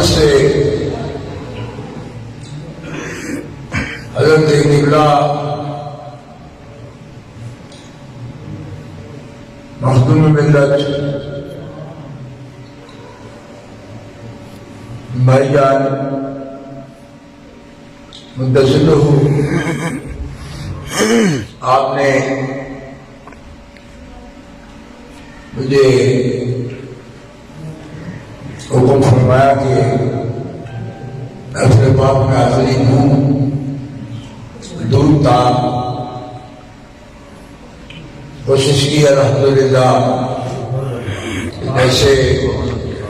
سے حضرت نگلا مخدوم ملت بھائی جان مدثر آپ نے مجھے حکم فرمایا کہ اپنے باپ میں حاضری ہوں دور تھا کوشش کی الحمدللہ ایسے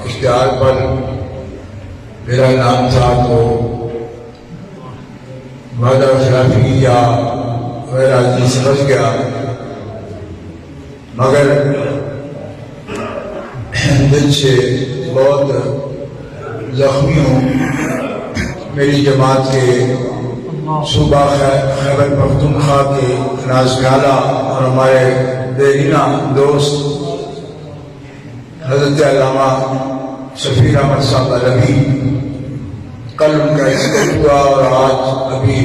اشتہار پر میرا نام تھا تو وعدہ خلافی یا میرا جی سمجھ گیا مگر دل سے بہت زخمی ہوں میری جماعت کے صوبہ خیبر پختونخوا کے نازگالہ اور ہمارے دیرینہ دوست حضرت علامہ شفیع احمد صاحب عربی کل ان کا انتقال ہوا اور آج ابھی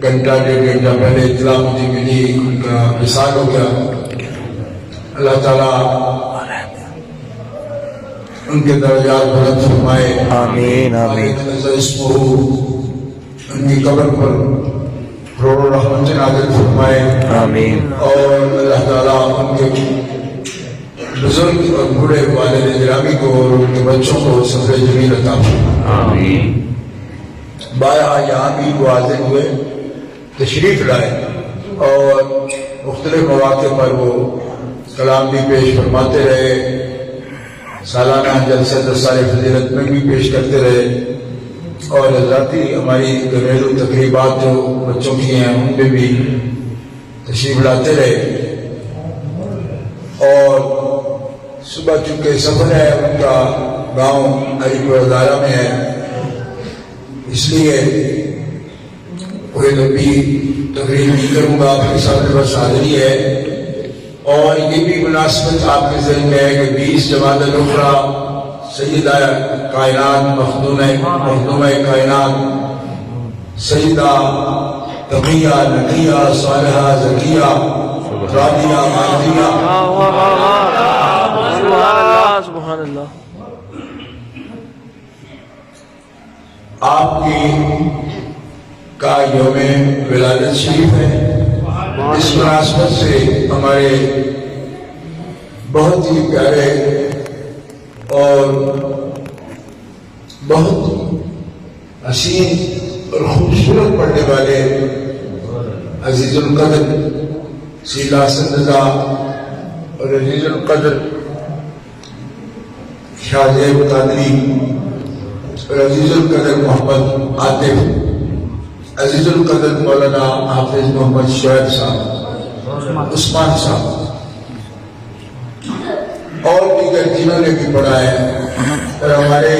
گھنٹہ ڈیڑھ گھنٹہ پہلے اطلاع مجھے ملی ان کا وصال ہو گیا. اللہ تعالیٰ ان کے درجات بلند فرمائے. آمین آمین. ان کی قبر پر کروڑوں رحمت نازل فرمائے. آمین. اور اللہ تعالیٰ ان کے بزرگ اور بوڑھے والد گرامی کو اور ان کے بچوں کو صبر جمیل عطا فرمائے. آمین. بارہا یہاں بھی وہ حاضر ہوئے تشریف لائے اور مختلف مواقع پر وہ کلام بھی پیش فرماتے رہے. سالانہ جلسہ دستار فضیلت میں بھی پیش کرتے رہے اور ذاتی ہماری گھریلو تقریبات جو بچوں کی ہیں ان پہ بھی تشریف لاتے رہے. اور صبح چونکہ سفر ہے ان کا گاؤں علی پور ادارہ میں ہے اس لیے کوئی لمبی تقریر نہیں کروں گا. پھر ساتھ بس حاضری ہے اور یہ بھی مناسبت آپ کے ذہن میں ہے کہ 20 جمادی الاخری سیدہ کائنات مخدومہ کائنات سیدہ تقیہ نقیہ صالحہ زکیہ راضیہ ماضیہ سبحان اللہ آپ کی کا یوم ولادت شریف ہے. اس مناسبت سے ہمارے بہت ہی پیارے اور بہت حسین اور خوبصورت پڑھنے والے عزیز القدر سیلا سندزہ اور عزیز القدر شاہ زیب قادری اور عزیز القدر محمد عاطف عزیز القدر مولانا حافظ محمد شعیب صاحب عثمان صاحب اور دیگر جنہوں نے بھی پڑھا ہے اور ہمارے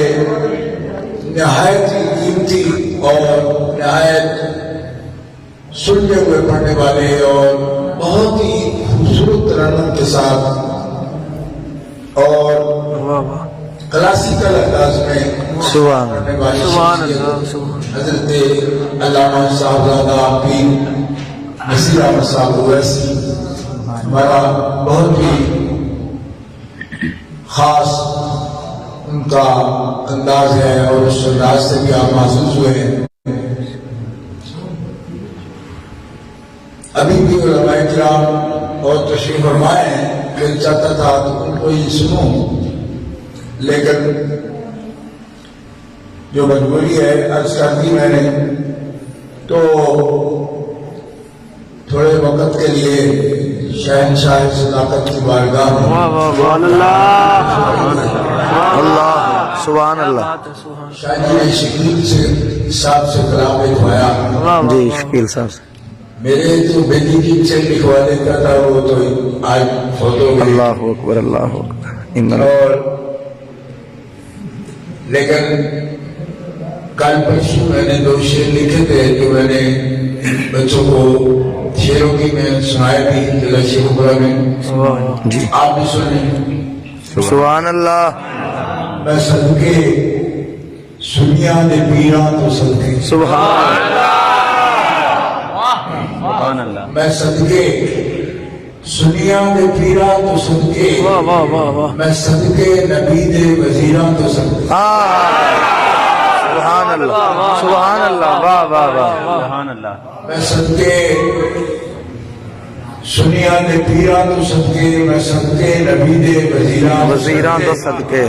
نہایت ہی قیمتی اور نہایت سنتے ہوئے پڑھنے والے اور بہت ہی خوبصورت ترنم کے ساتھ اور کلاسیکل انداز میں پڑھنے والی حضرت علامہ صاحبزادہ پیر نصیر احمد صاحب اویسی ہمارا بہت ہی خاص ان کا انداز ہے اور اس انداز سے بھی آپ محسوس ہوئے ہیں. ابھی بھی علماء کرام اور تشریف فرمائے ہیں کہ چاہتا تھا تو ان کو ہی سنوں لیکن جو مجبوری ہے عرض کر دی میں نے تو تھوڑے وقت کے لیے شہنشاہ صداقت کی بارگاہ میں سبحان اللہ شاہی شکیل سے صاحب سے کلام لکھوایا. جی شکیل صاحب سے میرے جو بیٹی کی چیک لکھوا دیتا تھا وہ تو آج فوتو گئی. اللہ اکبر اللہ اکبر. اور لیکن کل پرسوں میں نے 2 شعر لکھے تھے جو میں نے بچوں کو شعروں کی میں سنائے بھی ضلع شیخوپورہ میں. جی آپ بھی سنیں. سبحان اللہ. میں صدقے سنیا دے پیراں تو صدقے سبحان اللہ میں صدقے سنیا دے پیراں تو صدقے واہ واہ واہ واہ میں صدقے نبی دے وزیراں تو صدقے سبحان اللہ سبحان اللہ واہ واہ واہ سبحان اللہ میں صدقے سنیا دے پیراں تو صدقے میں صدقے نبی دے وزیراں تو صدقے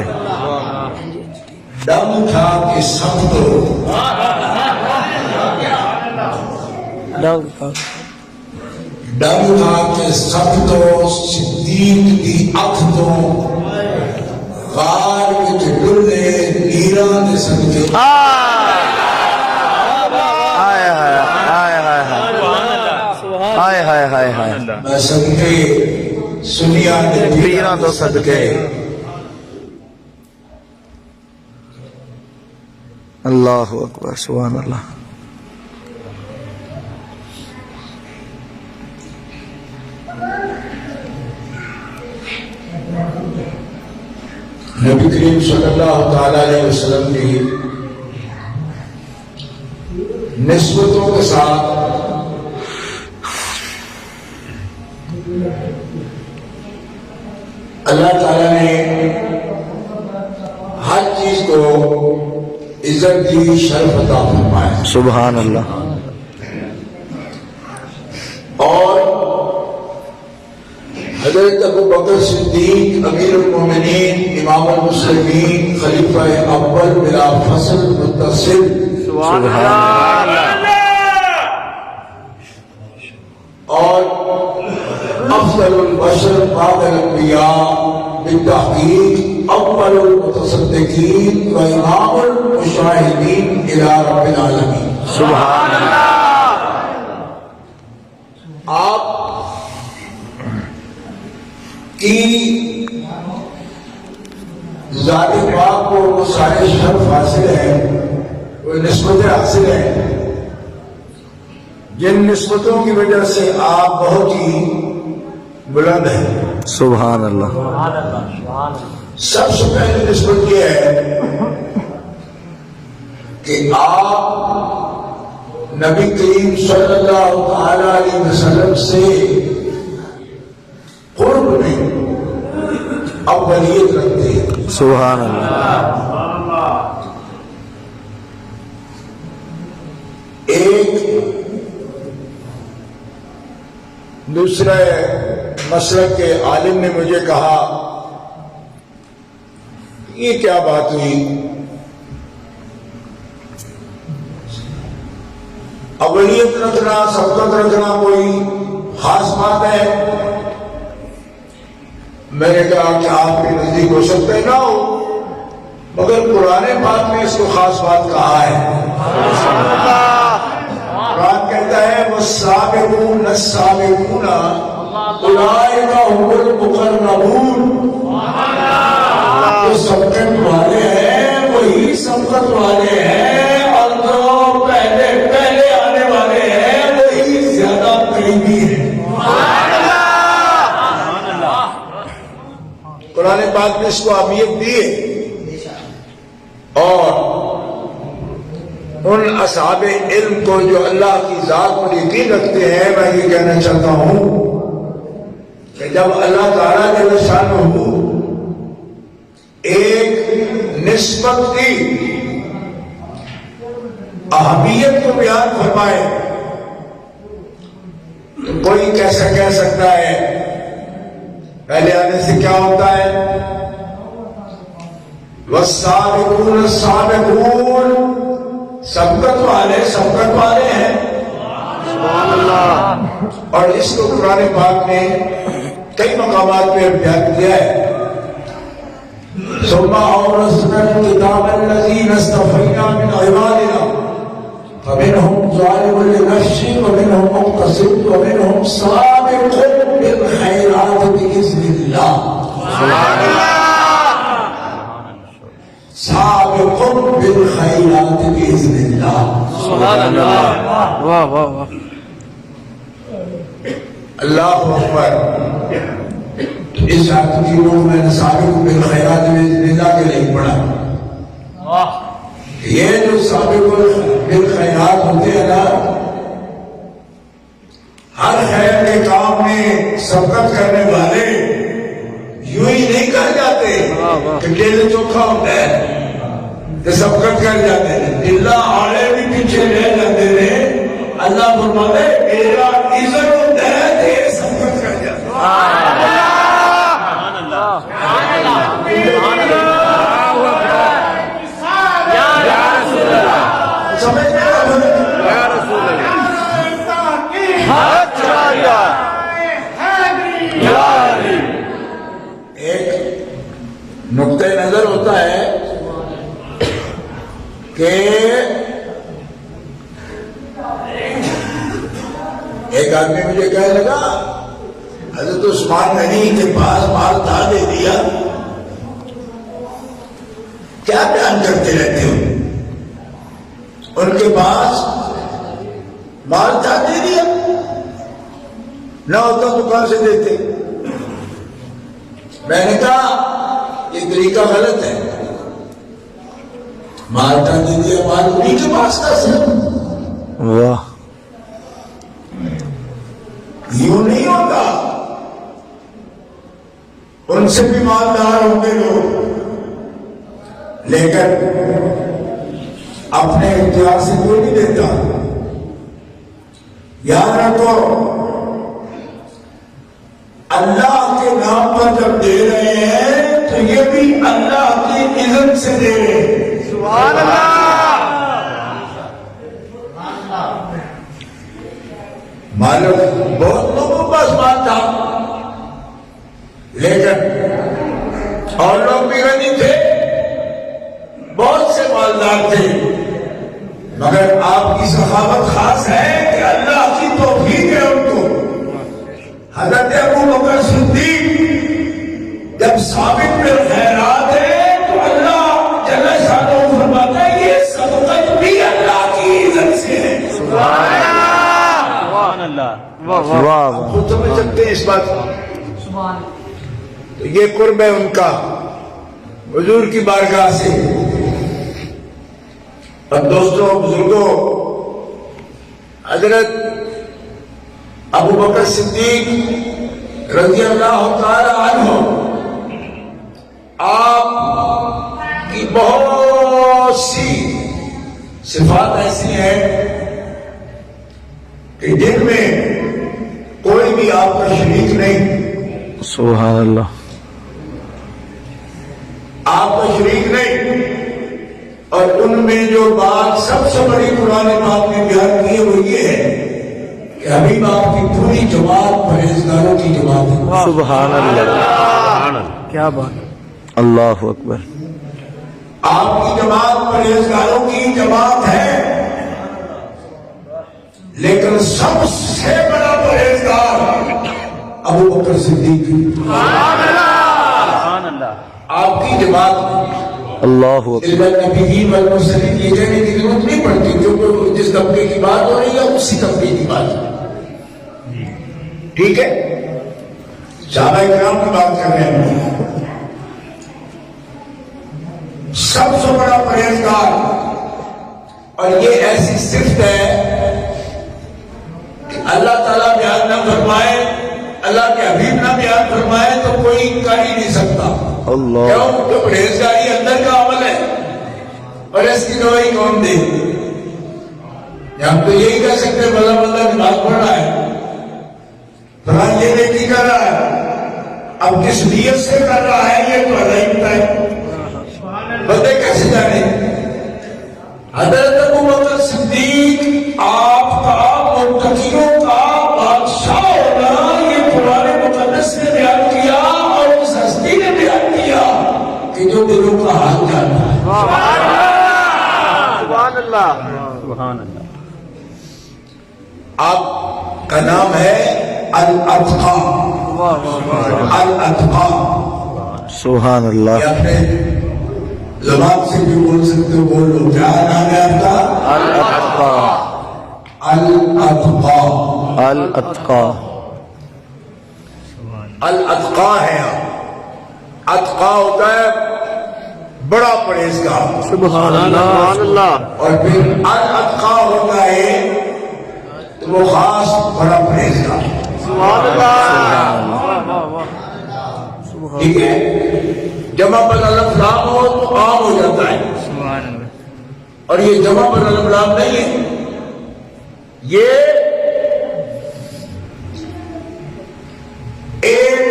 دم اٹھا کے سب تو دم اٹھا کے سب تو صدیق دی اکھ تو غار وچ ڈلے نیراں دے صدقے میں صدقے سنیا دے پیراں تو صدقے اللہ اکبر سبحان اللہ نبی کریم صلی اللہ تعالی علیہ وسلم کی نسبتوں کے ساتھ اللہ تعالیٰ نے ہر چیز کو عزت دی شرف عطا فرمایا سبحان اللہ اور حضرت ابو بکر صدیق امیر المومنین امام المسلمین خلیفہ اول بلا فصل متصل سبحان اللہ اور افضل البشر بعد الانبیاء بالتحقیق اول المتصدقین و امام المشاہدین الى رب العالمین سبحان اللہ آپ کی ذات پاک کو وہ سارے شرف حاصل ہیں وہ نسبتیں حاصل ہیں جن نسبتوں کی وجہ سے آپ بہت ہی بلند ہیں سبحان اللہ سب سے پہلی نسبت یہ ہے کہ آپ نبی کریم صلی اللہ تعالی علیہ وسلم سے قرب میں اولیت رکھتے ہیں سبحان اللہ ایک دوسرے مسلک کے عالم نے مجھے کہا یہ کیا بات ہوئی اولیت رکھنا سبقت رکھنا کوئی خاص بات ہے میں نے کہا کہ آپ کے نزدیک ہو سکتا ہے نہ ہو مگر قرآن پاک نے اس کو خاص بات کہا ہے قرآن کہتا ہے وَالسَّابِقُونَ السَّابِقُونَ أُولَئِكَ هُمُ الْمُقَرَّبُونَ جو سبقت والے ہیں وہی سبقت والے ہیں اور جو پہلے آنے والے ہیں وہی زیادہ قریبی ہیں قرآن پاک نے اس کو اہمیت دی ہے اور ان اصحاب علم کو جو اللہ کی ذات پر یقین رکھتے ہیں میں یہ کہنا چاہتا ہوں کہ جب اللہ تعالیٰ جل شانہ ایک نسبت کی اہمیت کو بیان فرمائے تو کوئی کیسا کہہ سکتا ہے پہلے آنے سے کیا ہوتا ہے وَالسَّابِقُونَ السَّابِقُونَ سبقت والے ہیں سبحان اللہ اور اس کو قرآن پاک نے کئی مقامات پہ بیان کیا ہے ثم أورثنا الكتاب الذين اصطفينا من عبادنا فمنهم ظالم لنفسه ومنهم مقتصد ومنهم سابق بالخيرات بإذن الله سبحان الله سابق بالخيرات بإذن الله سبحان اللہ واہ واہ واہ اللہ اکبر اس آیت کی روح میں نے سابق بالخیرات بإذن اللہ کے لیے پڑھا یہ جو سابق بالخیرات ہوتے ہیں نا، ہر خیر کے کام میں سبقت کرنے والے یوں ہی نہیں کر جاتے کہ دل چوکھا ہوتا ہے تو سبقت کر جاتے ہیں، اللہ آڑے بھی پیچھے رہ جاتے ہیں۔ اللہ فرماتا ہے میرا عزت ہوتا ہے تو یہ سبقت کر جاتے ہیں۔ سمجھ میں ایک نقطۂ نظر ہوتا ہے کہ ایک آدمی مجھے کہنے لگا حضرت عثمان غنی کے پاس مال تھا، دے دیا، کیا بیان کرتے رہتے ہو؟ ان کے پاس مال تھا، دے دیا، نہ ہوتا تو کہاں سے دیتے؟ میں نے کہا یہ طریقہ غلط ہے، مال تھا دے دیا، مال انہیں کے پاس تھا صرف، واہ، یوں نہیں ہوتا، ان سے بھی مالدار ہوں گے لوگ، لیکن اپنے اختیار سے کوئی نہیں دیتا۔ یاد رکھو اللہ کے نام پر جب دے رہے ہیں تو یہ بھی اللہ کی اذن سے دے رہے ہیں۔ سبحان اللہ۔ معلوم بہت لوگوں کے پاس مال تھا لیکن اور لوگ بھی غنی تھے، بہت سے مالدار تھے، مگر آپ کی سخاوت خاص ہے کہ اللہ کی توفیق ہے ان کو۔ حضرت ابو بکر صدیق جب ثابت بالخیرات ہے تو اللہ جل شانہ فرماتا ہے یہ صدقت بھی اللہ کی عزت سے ہے۔ سبحان اللہ، واہ واہ، آپ خود سمجھ سکتے ہیں اس بات کو۔ تو یہ قرب ہے ان کا حضور کی بارگاہ سے۔ اور دوستوں، بزرگوں، حضرت ابو بکر صدیق رضی اللہ تعالی عنہ آپ کی بہت سی صفات ایسی ہیں کہ جن میں کوئی بھی آپ کا شریک نہیں، سبحان اللہ، آپ کا شریک نہیں۔ اور ان میں جو بات سب سے بڑی قرآن پاک نے بیان کی ہے وہ یہ ہے کہ حبیب آپ کی پوری جماعت پرہیزگاروں کی جماعت ہے۔ سبحان اللہ، کیا بات، اللہ اکبر۔ آپ کی جماعت پرہیزگاروں کی جماعت ہے، لیکن سب سے بڑا پرہیزگار ابو بکر صدیق۔ سبحان اللہ، آپ کی جماعت اللہ اکبر۔ نبیین والمرسلین یہ کہنے کی ضرورت نہیں پڑتی، کیونکہ جس طبقے کی بات ہو رہی ہے اسی طبقے کی بات ہے، ٹھیک ہے؟ صحابہ کرام کی بات کر رہے ہیں، سب سے بڑا پرہیزگار۔ اور یہ ایسی صفت ہے کہ اللہ تعالیٰ بیان نہ فرمائے، اللہ کے حبیب نہ بیان فرمائے تو کوئی کر ہی نہیں سکتا۔ اللہ، کیوں؟ کہ پرہیزگاری اندر کا عمل ہے، اور اس کی گواہی کون دے؟ ہم تو یہی کہہ سکتے ہیں بلّہ بلّہ نماز پڑھ رہا ہے، فلاں یہ نیکی کر رہا ہے، اب کس نیت سے کر رہا ہے یہ تو اللہ ہی بتائے، بندے کیسے جانے؟ حضرت ابو بکر صدیق آپ کا متقیوں کا بادشاہ ہونا یہ قرآن مقدس نے بیان کیا، اور اس ہستی نے بیان کیا کہ جو دلوں کا حال جانتا ہے۔ سبحان اللہ، سبحان اللہ۔ آپ کا نام ہے الاتقا، الاتقا۔ سبحان اللہ، یہ اپنے زبان سے بھی بول سکتے ہو، بول لو، کیا نام ہے آپ کا؟ الاتقا، الاتقا، الاتقا، الاتقا ہے آپ۔ اتقا ہوتا ہے بڑا پرہیزگار. سبحان اللہ. اور پھر الاتقا ہوتا ہے تو وہ خاص بڑا پرہیزگار. ٹھیک ہے. جمع پر الف لام ہو تو عام ہو جاتا ہے, اور یہ جمع پر الف لام نہیں ہے. یہ ایک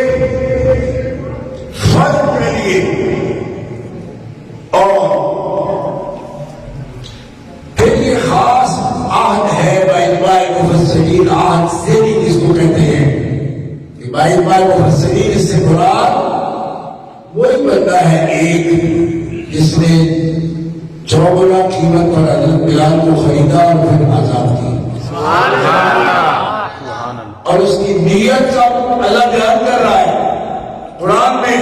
فرد کے لیے اور پھر یہ خاص عہد ہے باجماع مفسرین. عہد سے بھی جس کو کہتے ہیں کہ باجماع مفسرین اس سے مراد وہی بندہ ہے ایک جس نے 14 قیمت پر حضرت بلال کو خریدا اور پھر آزاد کی. اور اس کی نیت کا اللہ بیان کر رہا ہے قرآن میں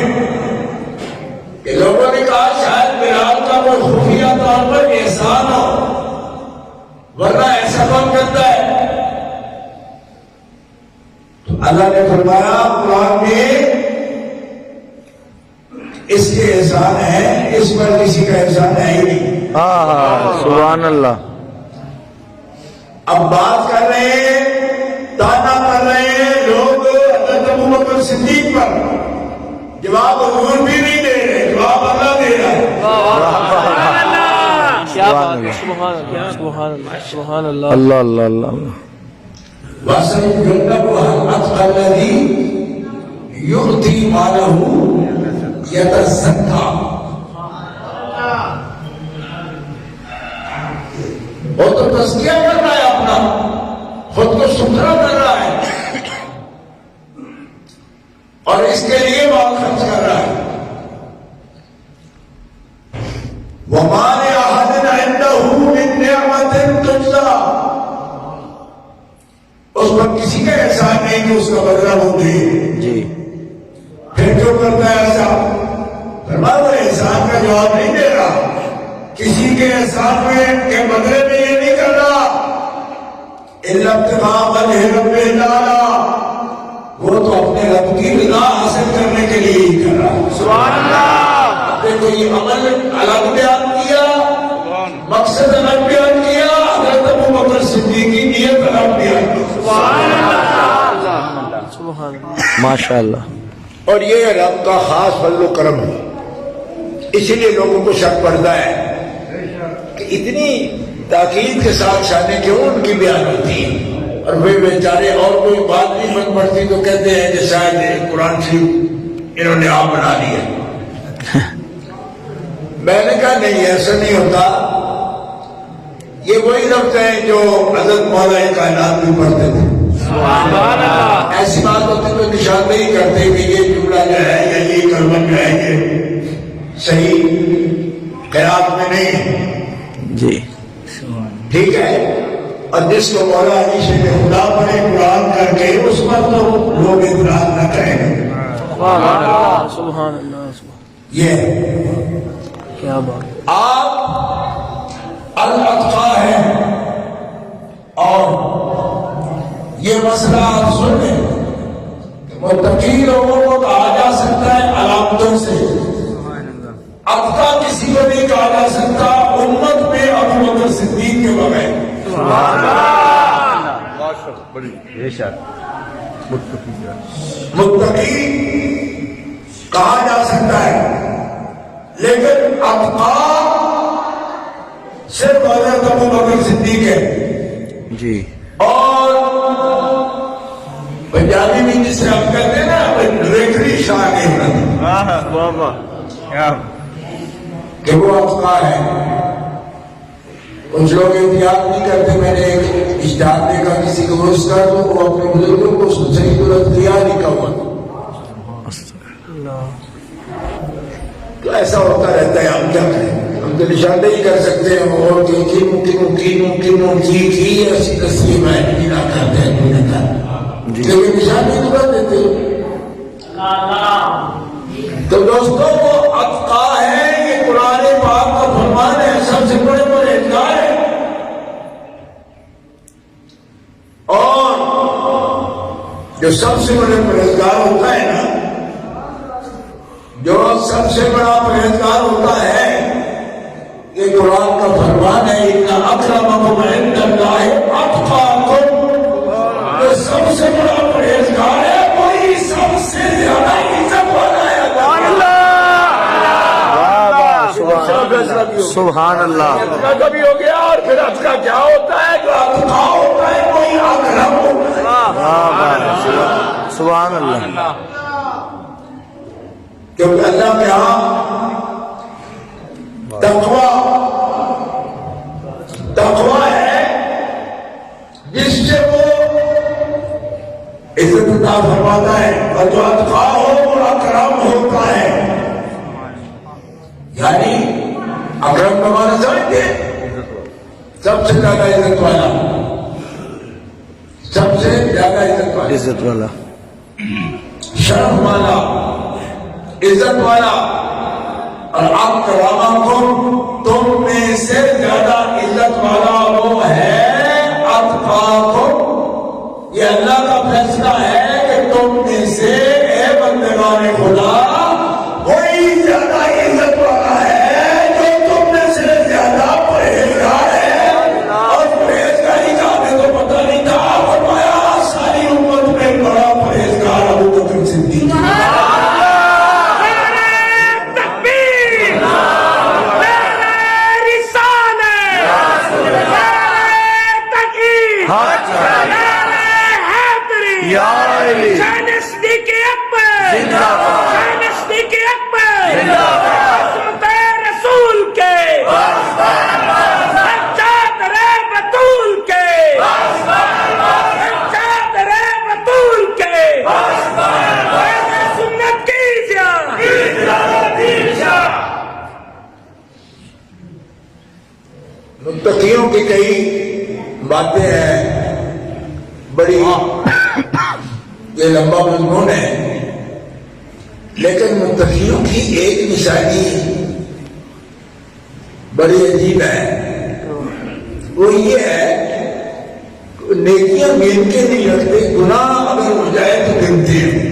کہ لوگوں نے کہا شاید بلال کا کوئی خفیہ طور پر احسان ہو, ورنہ ایسا کون کرتا ہے. تو اللہ نے فرمایا قرآن میں اس کے احسان ہے, اس پر کسی کا احسان ہے ہی نہیں. سبحان اللہ. اب بات کر رہے ہیں, تانا کر رہے ہیں لوگ حضرت ابوبکر صدیق پر. جواب حضور بھی نہیں دے رہے, جواب اللہ دے رہا ہے. سبحان اللہ. اللہ اللہ اللہ. وَسَيُجَنَّبُهَا الْأَتْقَى الَّذِي يُؤْتِي مَالَهُ يَتَزَكَّىٰ. وہ تو تزکیہ کر رہا ہے, اپنا خود کو ستھرا کر رہا ہے, اور اس کے لیے مال خرچ کر رہا ہے. وَمَا لِأَحَدٍ عِندَهُ مِن نِّعْمَةٍ تُجْزَىٰ. اس پر کسی کا احسان نہیں کہ اس کا بدلہ وہ دے. جی. پھر جو کرتا ہے ایسا فرمایا وہ احسان کا جواب نہیں دے رہا, کسی کے احسان میں کے بدلے میں یہ نہیں کر رہا اِلَّا ابْتِغَاءَ وَجْهِ رَبِّهِ الْأَعْلَىٰ. وہ تو اپنے رب کی رضا حاصل کرنے کے لیے ہی کر رہا. سبحان اللہ. آپ نے کوئی عمل الگ بیان کیا, مقصد الگ بیان کیا, حضرت ابوبکر صدیق کی نیت الگ بیان کی. سبحان اللہ. ماشاء اللہ. اور یہ رب کا خاص فضل و کرم ہے. اسی لیے لوگوں کو شک پڑتا ہے کہ اتنی تاکید کے ساتھ شانیں کیوں ان کی بیان ہوتی ہیں, اور وہ بیچارے اور کوئی بات نہیں بن پڑتی تو کہتے ہیں کہ شاید قرآن شریف انہوں نے آپ بنا لیا. میں نے کہا نہیں, ایسا نہیں ہوتا. یہ وہی لفظ ہیں جو حضرت مولا کائنات بھی پڑھتے تھے. ایسی بات ہوتی تو نشاندہی کرتے کہ یہ جملہ جو ہے یا یہ کلمہ جو ہے یہ صحیح قرات میں نہیں ہے. جی. ٹھیک ہے. اور جس کو مولا علی شیخ خدا پڑھے قرآن کر کے اس پر تو لوگ اعتراض نہ کریں. سبحان اللہ. یہ کیا بات. آپ الاتقا ہے, اور یہ مسئلہ آپ سن لیں کہ متقی لوگوں کو کہا جا سکتا ہے علامتوں سے, اتقا کسی کو نہیں کہا جا سکتا امت میں ابوبکر صدیق کے بغیر. متقی کہا جا سکتا ہے, لیکن اتقا صرف حضرت ابوبکر صدیق ہے. جی. اور پنجابی میں جسے ہم کہتے ہیں نا ریکڑی شاہ کے کہ وہ اتقا ہے. کچھ لوگ احتیاط نہیں کرتے. میں نے ایک اجتہاد دیکھا کسی کو اس کا تو وہ اپنے بزرگوں کو صحیح الاختیار لکھا ہوا, تو ایسا ہوتا رہتا ہے. ہم کیا کریں, ہم تو نشاندہی کر سکتے ہیں اور ایسی تصویر میں نہ کرتے ہیں, لیکن نشاندہی تو کر دیتے. تو دوستوں وہ اتقا ہے, یہ قرآن پاک کا فرمان ہے, سب سے بڑے پرہیزگار ہے. اور جو سب سے بڑے پرہیزگار ہوتا ہے نا, جو سب سے بڑا پرہیزگار ہوتا ہے قرآن کا فرمان ہے ان اکرمکم عند اللہ اتقاکم، جو سب سے بڑا پرہیزگار ہے وہی سب سے زیادہ عزت والا ہے۔ سبحان اللہ۔ اتنا کبھی ہو گیا، اور پھر اتقا کیا ہوتا ہے؟ جو اتقا ہوتا ہے وہی اکرم ہوتا ہے۔ سبحان اللہ۔ کیونکہ اللہ کے ہاں تقویٰ ہے جس سے وہ عزت عطا فرماتا ہے، اور جو اتقا ہو وہ اکرم ہوتا ہے۔ یعنی اکرم کا معنی سمجھتے ہیں؟ سب سے زیادہ عزت والا، سب سے زیادہ عزت والا، عزت والا، شرف والا، عزت والا۔ اور اکرمکم، تم میں سے زیادہ عزت والا وہ ہے اتقاکم۔ یہ اللہ کا فیصلہ ہے کہ تم میں سے اے بندگان خدا وہی زیادہ عزت والا ہے جو تم میں سے زیادہ پرہیزگار ہے۔ اور پرہیزگاری کا ہمیں تو پتہ نہیں تھا، فرمایا ساری امت میں بڑا پرہیزگار ابو بکر صدیق۔ متقیوں کی کئی باتیں ہیں، بڑی یہ لمبا مضمون ہے، لیکن متقیوں کی ایک نشانی بڑی عجیب ہے۔ وہ یہ ہے نیکیاں گن کے نہیں رکھتے، گناہ اگر ہو جائے تو گنتے ہیں،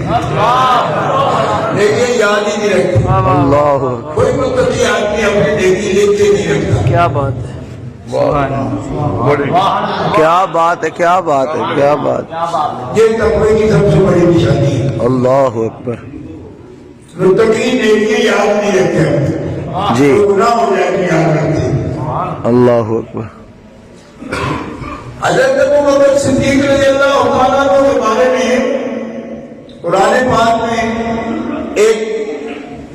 نیکیاں یاد ہی نہیں رکھتے۔ اللہ، کوئی متقی آدمی اپنی نیکی لیتے نہیں رکھتا۔ کیا بات ہے، کیا بات ہے، کیا بات ہے، کیا بات ہے۔ یہ تقوی کی سب سے بڑی نشانی ہے۔ اللہ اکبر۔ متقی نیکی یاد نہیں رکھتے، جی، گناہ ہو جائے تو یاد رکھتے۔ اللہ اکبر۔ حضرت ابو بکر صدیق رضی اللہ تعالیٰ عنہ کے بارے میں قرآن پاک میں ایک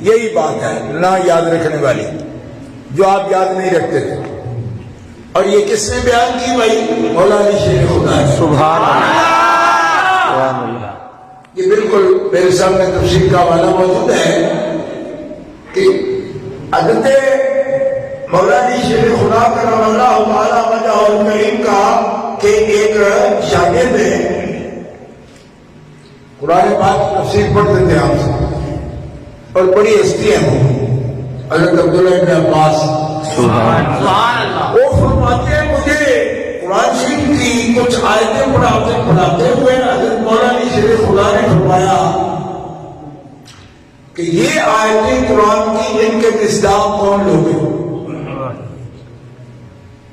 یہی بات ہے نہ یاد رکھنے والی، جو آپ یاد نہیں رکھتے تھے، اور یہ کس نے بیان کی؟ بھائی مولانا شیخ خدا ہے۔ سبحان اللہ، سبحان اللہ۔ یہ بالکل میرے سامنے تفسیر کا حوالہ موجود ہے کہ حضرت مولانا شیخ خدا کرم اللہ تعالیٰ وجہ الکریم کا کہ ایک شاگرد ہے، قرآن پاک کی تفسیر پڑھتے تھے آپ سے، اور بڑی ہستی ہے وہ حضرت عبداللہ ابن عباس۔ وہ فرماتے ہیں مجھے قرآن شریف کی کچھ آیتیں پڑھاتے ہوئے حضرت مولانا شیخ خدا نے فرمایا کہ یہ آیتیں قرآن کی، ان کے مصداق کون لوگ ہیں؟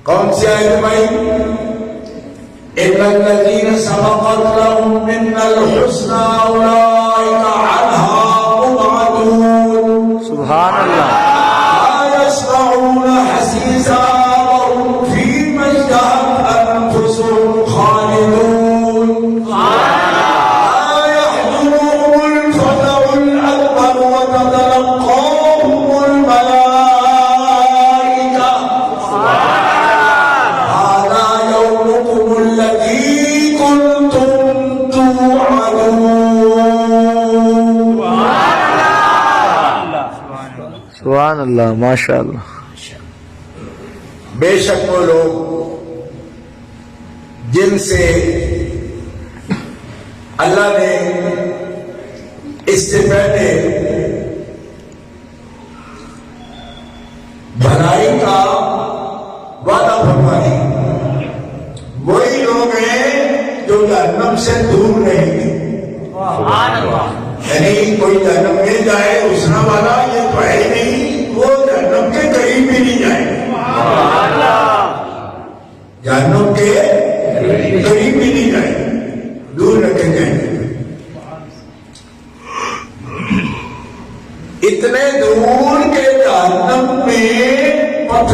کون سی آیت بھائی؟ ان الذین سبقت لهم منا الحسنى اولئک عنها مبعدون۔ سبحان اللہ۔ لا يسمعون حسیسها وهم فیما اشتهت انفسهم خالدون۔ لا يحزنهم الفزع الاکبر وتتلقاهم الملائکہ سبحان اللہ، ماشاء اللہ۔ بے شک وہ لوگ جن سے اللہ نے اس سے پہلے بھلائی کا وعدہ فرمایا، وہی لوگ ہیں جو جہنم سے دور رہیں گے۔ یعنی کوئی جہنم میں جائے اسنا والا یہ تو ہے نہیں، وہ جہنم کے قریب بھی نہیں جائے۔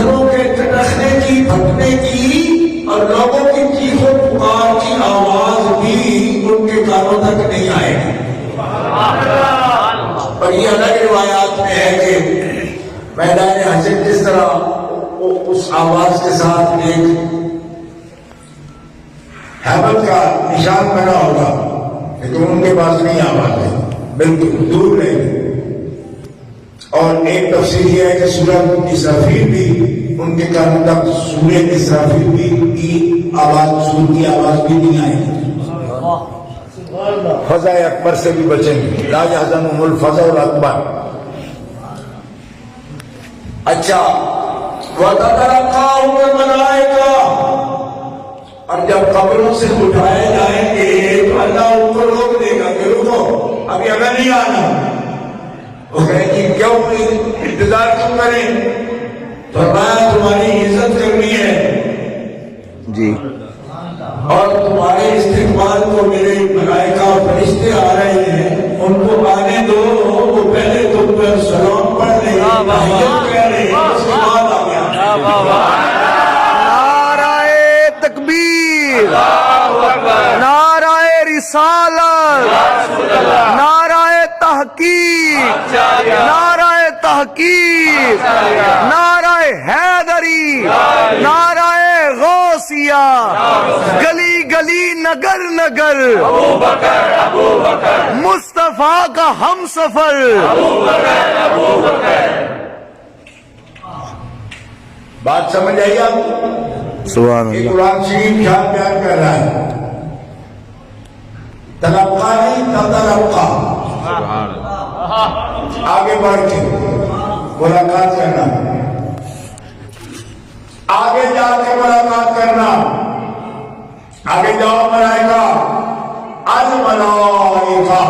پتھروں کے چٹکنے کی، پھٹنے کی اور لوگوں کی چیخ و پکار کی آواز بھی ان کے کانوں تک نہیں آئے گی۔ اور یہ الگ روایات میں ہے کہ میدان حشر جس طرح اس آواز کے ساتھ ایک ہیبت کا نشان بنا ہوگا، لیکن ان کے پاس نہیں آواز ہے، بالکل دور نہیں۔ اور ایک تفسیر یہ ہے کہ سورہ اسرافیل بھی ان کے کانوں تک، سورہ اسرافیل بھی کی آواز، سور کی آواز بھی نہیں آئے گی۔ فضا اکبر سے بھی بچیں گے، لا یحزنہم الفزع الاکبر۔ اچھا، وَتَتَلَقَّاهُمُ الْمَلَائِكَةُ، اور جب قبروں سے اٹھائے جائیں گے تو اللہ ان کو روک دے گا کہ رکو، ابھی اگر نہیں آنا۔ وہ کہیں گے کیوں انتظار کیوں کریں؟ فرمایا تمہاری عزت کرنی ہے جی، اور تمہارے استقبال کو میرے ملائکہ اور فرشتے آ رہے ہیں، ان کو آنے دو، وہ پہلے تم پر سلام پڑھ لیں گے، تحیت کہہ رہے ہیں، اس کے بعد آ گیا۔ نعرہ تکبیر، نعرہ رسالت، نعرہ تحقیق، نعرہ تحقیق، نعرہ حیدری، نعرہ غوثیہ، گلی گلی نگر نگر مصطفیٰ کا ہم سفر۔ بات سمجھ آئی آپ کو؟ سبحان یہ اللہ۔ قرآن شریف کیا بیان کر رہا ہے؟ تلقانی تتلقا، آگے بڑھ کے ملاقات کرنا، آگے جا کے ملاقات کرنا، آگے جاؤ ملائکہ، الملائکہ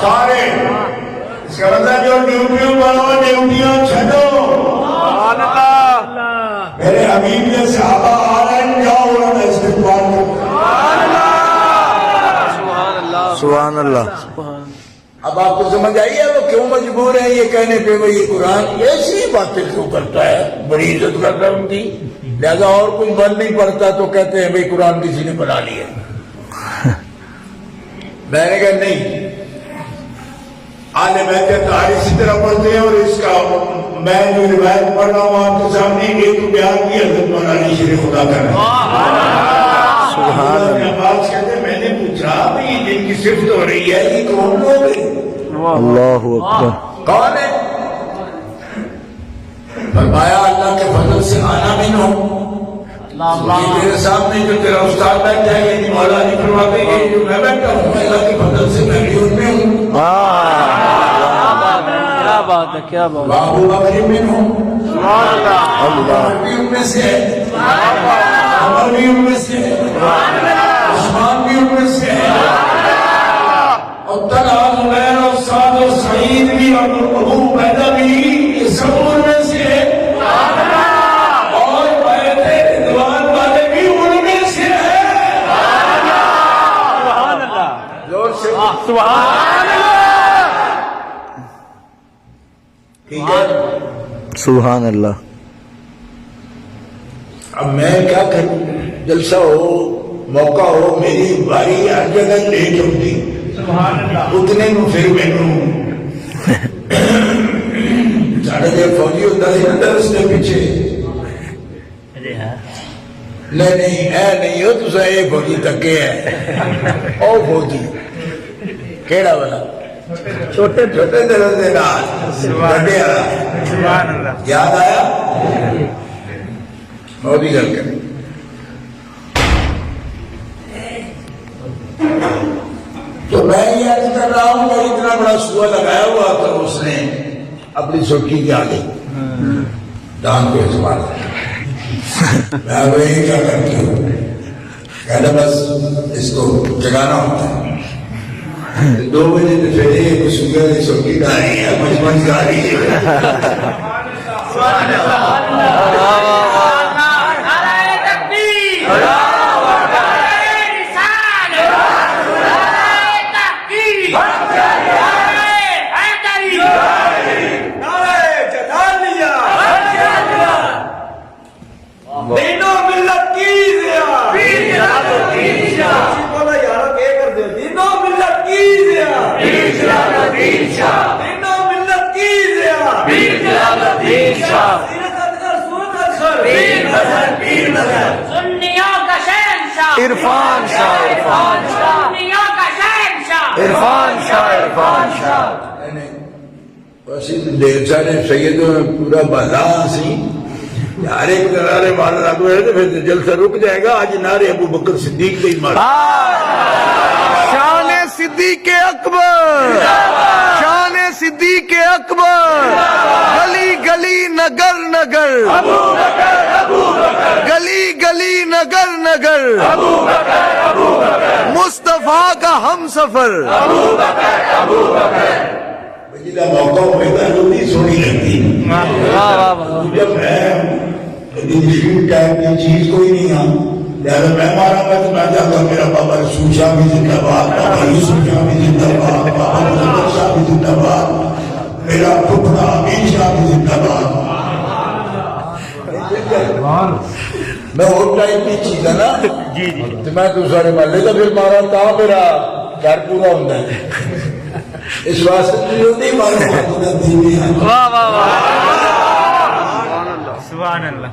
سارے، اس کا مطلب جو ڈیوٹیوں بنو ڈیوٹیاں چھڈو، میرے حبیب نے صحابہ آ رہے ہیں، جاؤ انہوں نے استقبال کرو۔ سبحان اللہ۔ اب آپ کو سمجھ آئی ہے وہ کیوں مجبور ہے یہ کہنے پہ بھئی یہ قرآن ایسی باتیں کیوں کرتا ہے، بڑی عزت کرتا ہے ان کی، لہذا اور کچھ بن نہیں پڑتا تو کہتے ہیں بھئی قرآن کسی نے بنا لیا۔ میں نے کہا نہیں، آل بیت طاہر اسی طرح پڑھتے ہیں، اور اس کا میں جو روایت پڑھ رہا ہوں آپ کے سامنے ایک بیان کی حضرت مولانا شیر خدا کر رہے ہیں۔ سبحان اللہ۔ عباس کہتے ہیں میں نے پوچھا بھئی جن کی صفت ہو رہی ہے یہ کون لوگ ہیں؟ اللہ اکبر۔ کون ہے؟ فرمایا اللہ کے فضل سے آنا بھی نہ ہو، یہ تیرے سامنے جو تیرا استاد بیٹھا ہے یعنی مولانا فرماتے ہیں جو میں بیٹھا ہوں اللہ کے فضل سے میں بھی ان میں ہوں۔ کیا بات ہے، کیا بات ہے۔ ابو بکر میں ہوں، عمر بھی ان میں سے ہے، عمر بھی ان میں سے ہے، عثمان بھی ان میں سے ہے، اور طلحہ زبیر اور سعد اور سعید بھی اور ابو عبیدہ بھی، یہ سب ان میں سے ہے، اور بیعت رضوان والے بھی ان میں سے ہے۔ سبحان اللہ، زور سے سبحان اللہ۔ ٹھیک ہے، سبحان اللہ۔ اب میں کیا کروں، جلسہ ہو، موقع ہو، میری باری ہر جگہ لیٹ ہوتی، اتنے میں پھر مینوں ساڑھے دیر فوجی ہوتا ہے اندر اس نے پیچھے نہیں اے نہیں ہو تو اے فوجی تکے ہے، او فوجی کیڑا والا چھوٹے چھوٹے درد دے نال بڑے والا یاد آیا، بہت ہی گل کریں۔ تو میں یہ عرض کر رہا ہوں کہ اتنا بڑا سوا لگایا ہوا تو اس نے اپنی چوٹی کے آگے دان کو استعمال کیا، میں وہی کیا کرتی ہوں، کہنا بس اس کو جگانا ہوتا ہے، 2 بجے تو پھر ایک سوگر چوٹی کا رہی ہے، مجمن کا رہی ہے۔ سنیوں کا شہنشاہ عرفان شاہ عرفان شاہ سنیوں کا شہنشاہ عرفان شاہ عرفان شاہ ویسے ڈھیر سارے سیدوں میں پورا بازار سی ہر ایک نعرے مارنے لگ رہے تھے، پھر جلسہ رک جائے گا. آج نعرے ابو بکر صدیق کے ہی مارے. شان صدیق اکبر، شان صدیق اکبر، گلی گلی نگر نگر، گلی گلی نگر نگر، مصطفیٰ کا ہم سفر. جیلا موقع ہوتا ہے تو نہیں سونی لگتی. جب میں ٹائپ کی چیز کوئی نہیں ہاں لہذا میں مارا میں تو میں جاتا میرا بابا رسول شاہ بھی زندہ باد، بابا یوسف شاہ بھی زندہ باد، بابا مظفر شاہ بھی زندہ باد، میرا پھپھڑا امین شاہ بھی زندہ باد. میں وہ ٹائپ کی چیز ہے نا تو میں دوسرے محلے کا پھر مارا تھا میرا گھر پورا ہوتا ہے. اس واسطے نہیں مارا. واہ واہ واہ سبحان اللہ.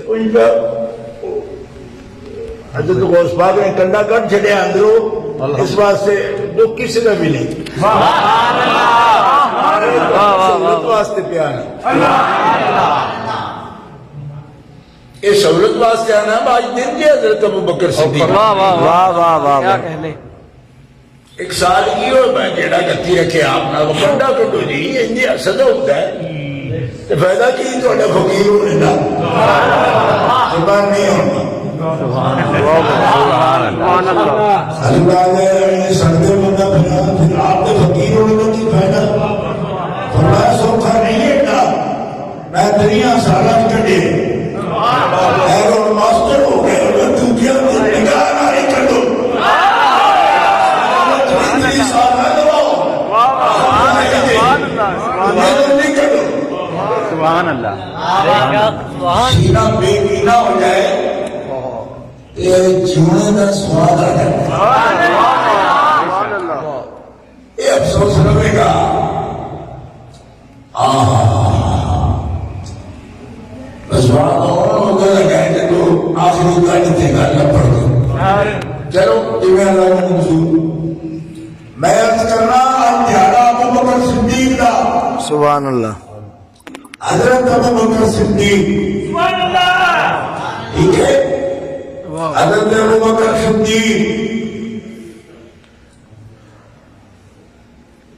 ان کا حضرت غوث پاک نے کنڈا کٹ چھڑے اندروں اس واسطے جو کسی کا بھی نہیں. سہولت واسطے پیار ہے. یہ سہولت واسطے آنا آج دن جی حضرت ابو بکر صدیق. واہ واہ واہ واہ واہ واہ. ایک سال کی ہو میں جیڑا گتی رکھے آپ نہ وہ کنڈا کٹو جی انجی سزا ہوتا ہے تو فائدہ کی تھوڑا فقیر ہونے دا زبان نہیں ہونا. اللہ نے سڑتے بندہ پھر آپ نے فقیر ہونے کا کی فائدہ. فرمایا سوکھا نہیں ہے نا میں دنیا سالہ کٹے ایرون ماسٹر ہو گئے اور تو کیا نگاہ ناری کر دو سبحان اللہ. سینہ بے پینا ہو جائے یہ جیونے کا سواد آ جائے. یہ افسوس رہے گا بس وہاں ہوگا لگائے تو آخری گاڑی تھے گاڑیاں پڑ گئی. چلو جیوے اللہ نے منظور میں عرض کرنا دیہڑا ابو بکر صدیق کا. سبحان اللہ. حضرت ابو بکر صدیق ٹھیک ہے. حضرت ابو بکر صدیق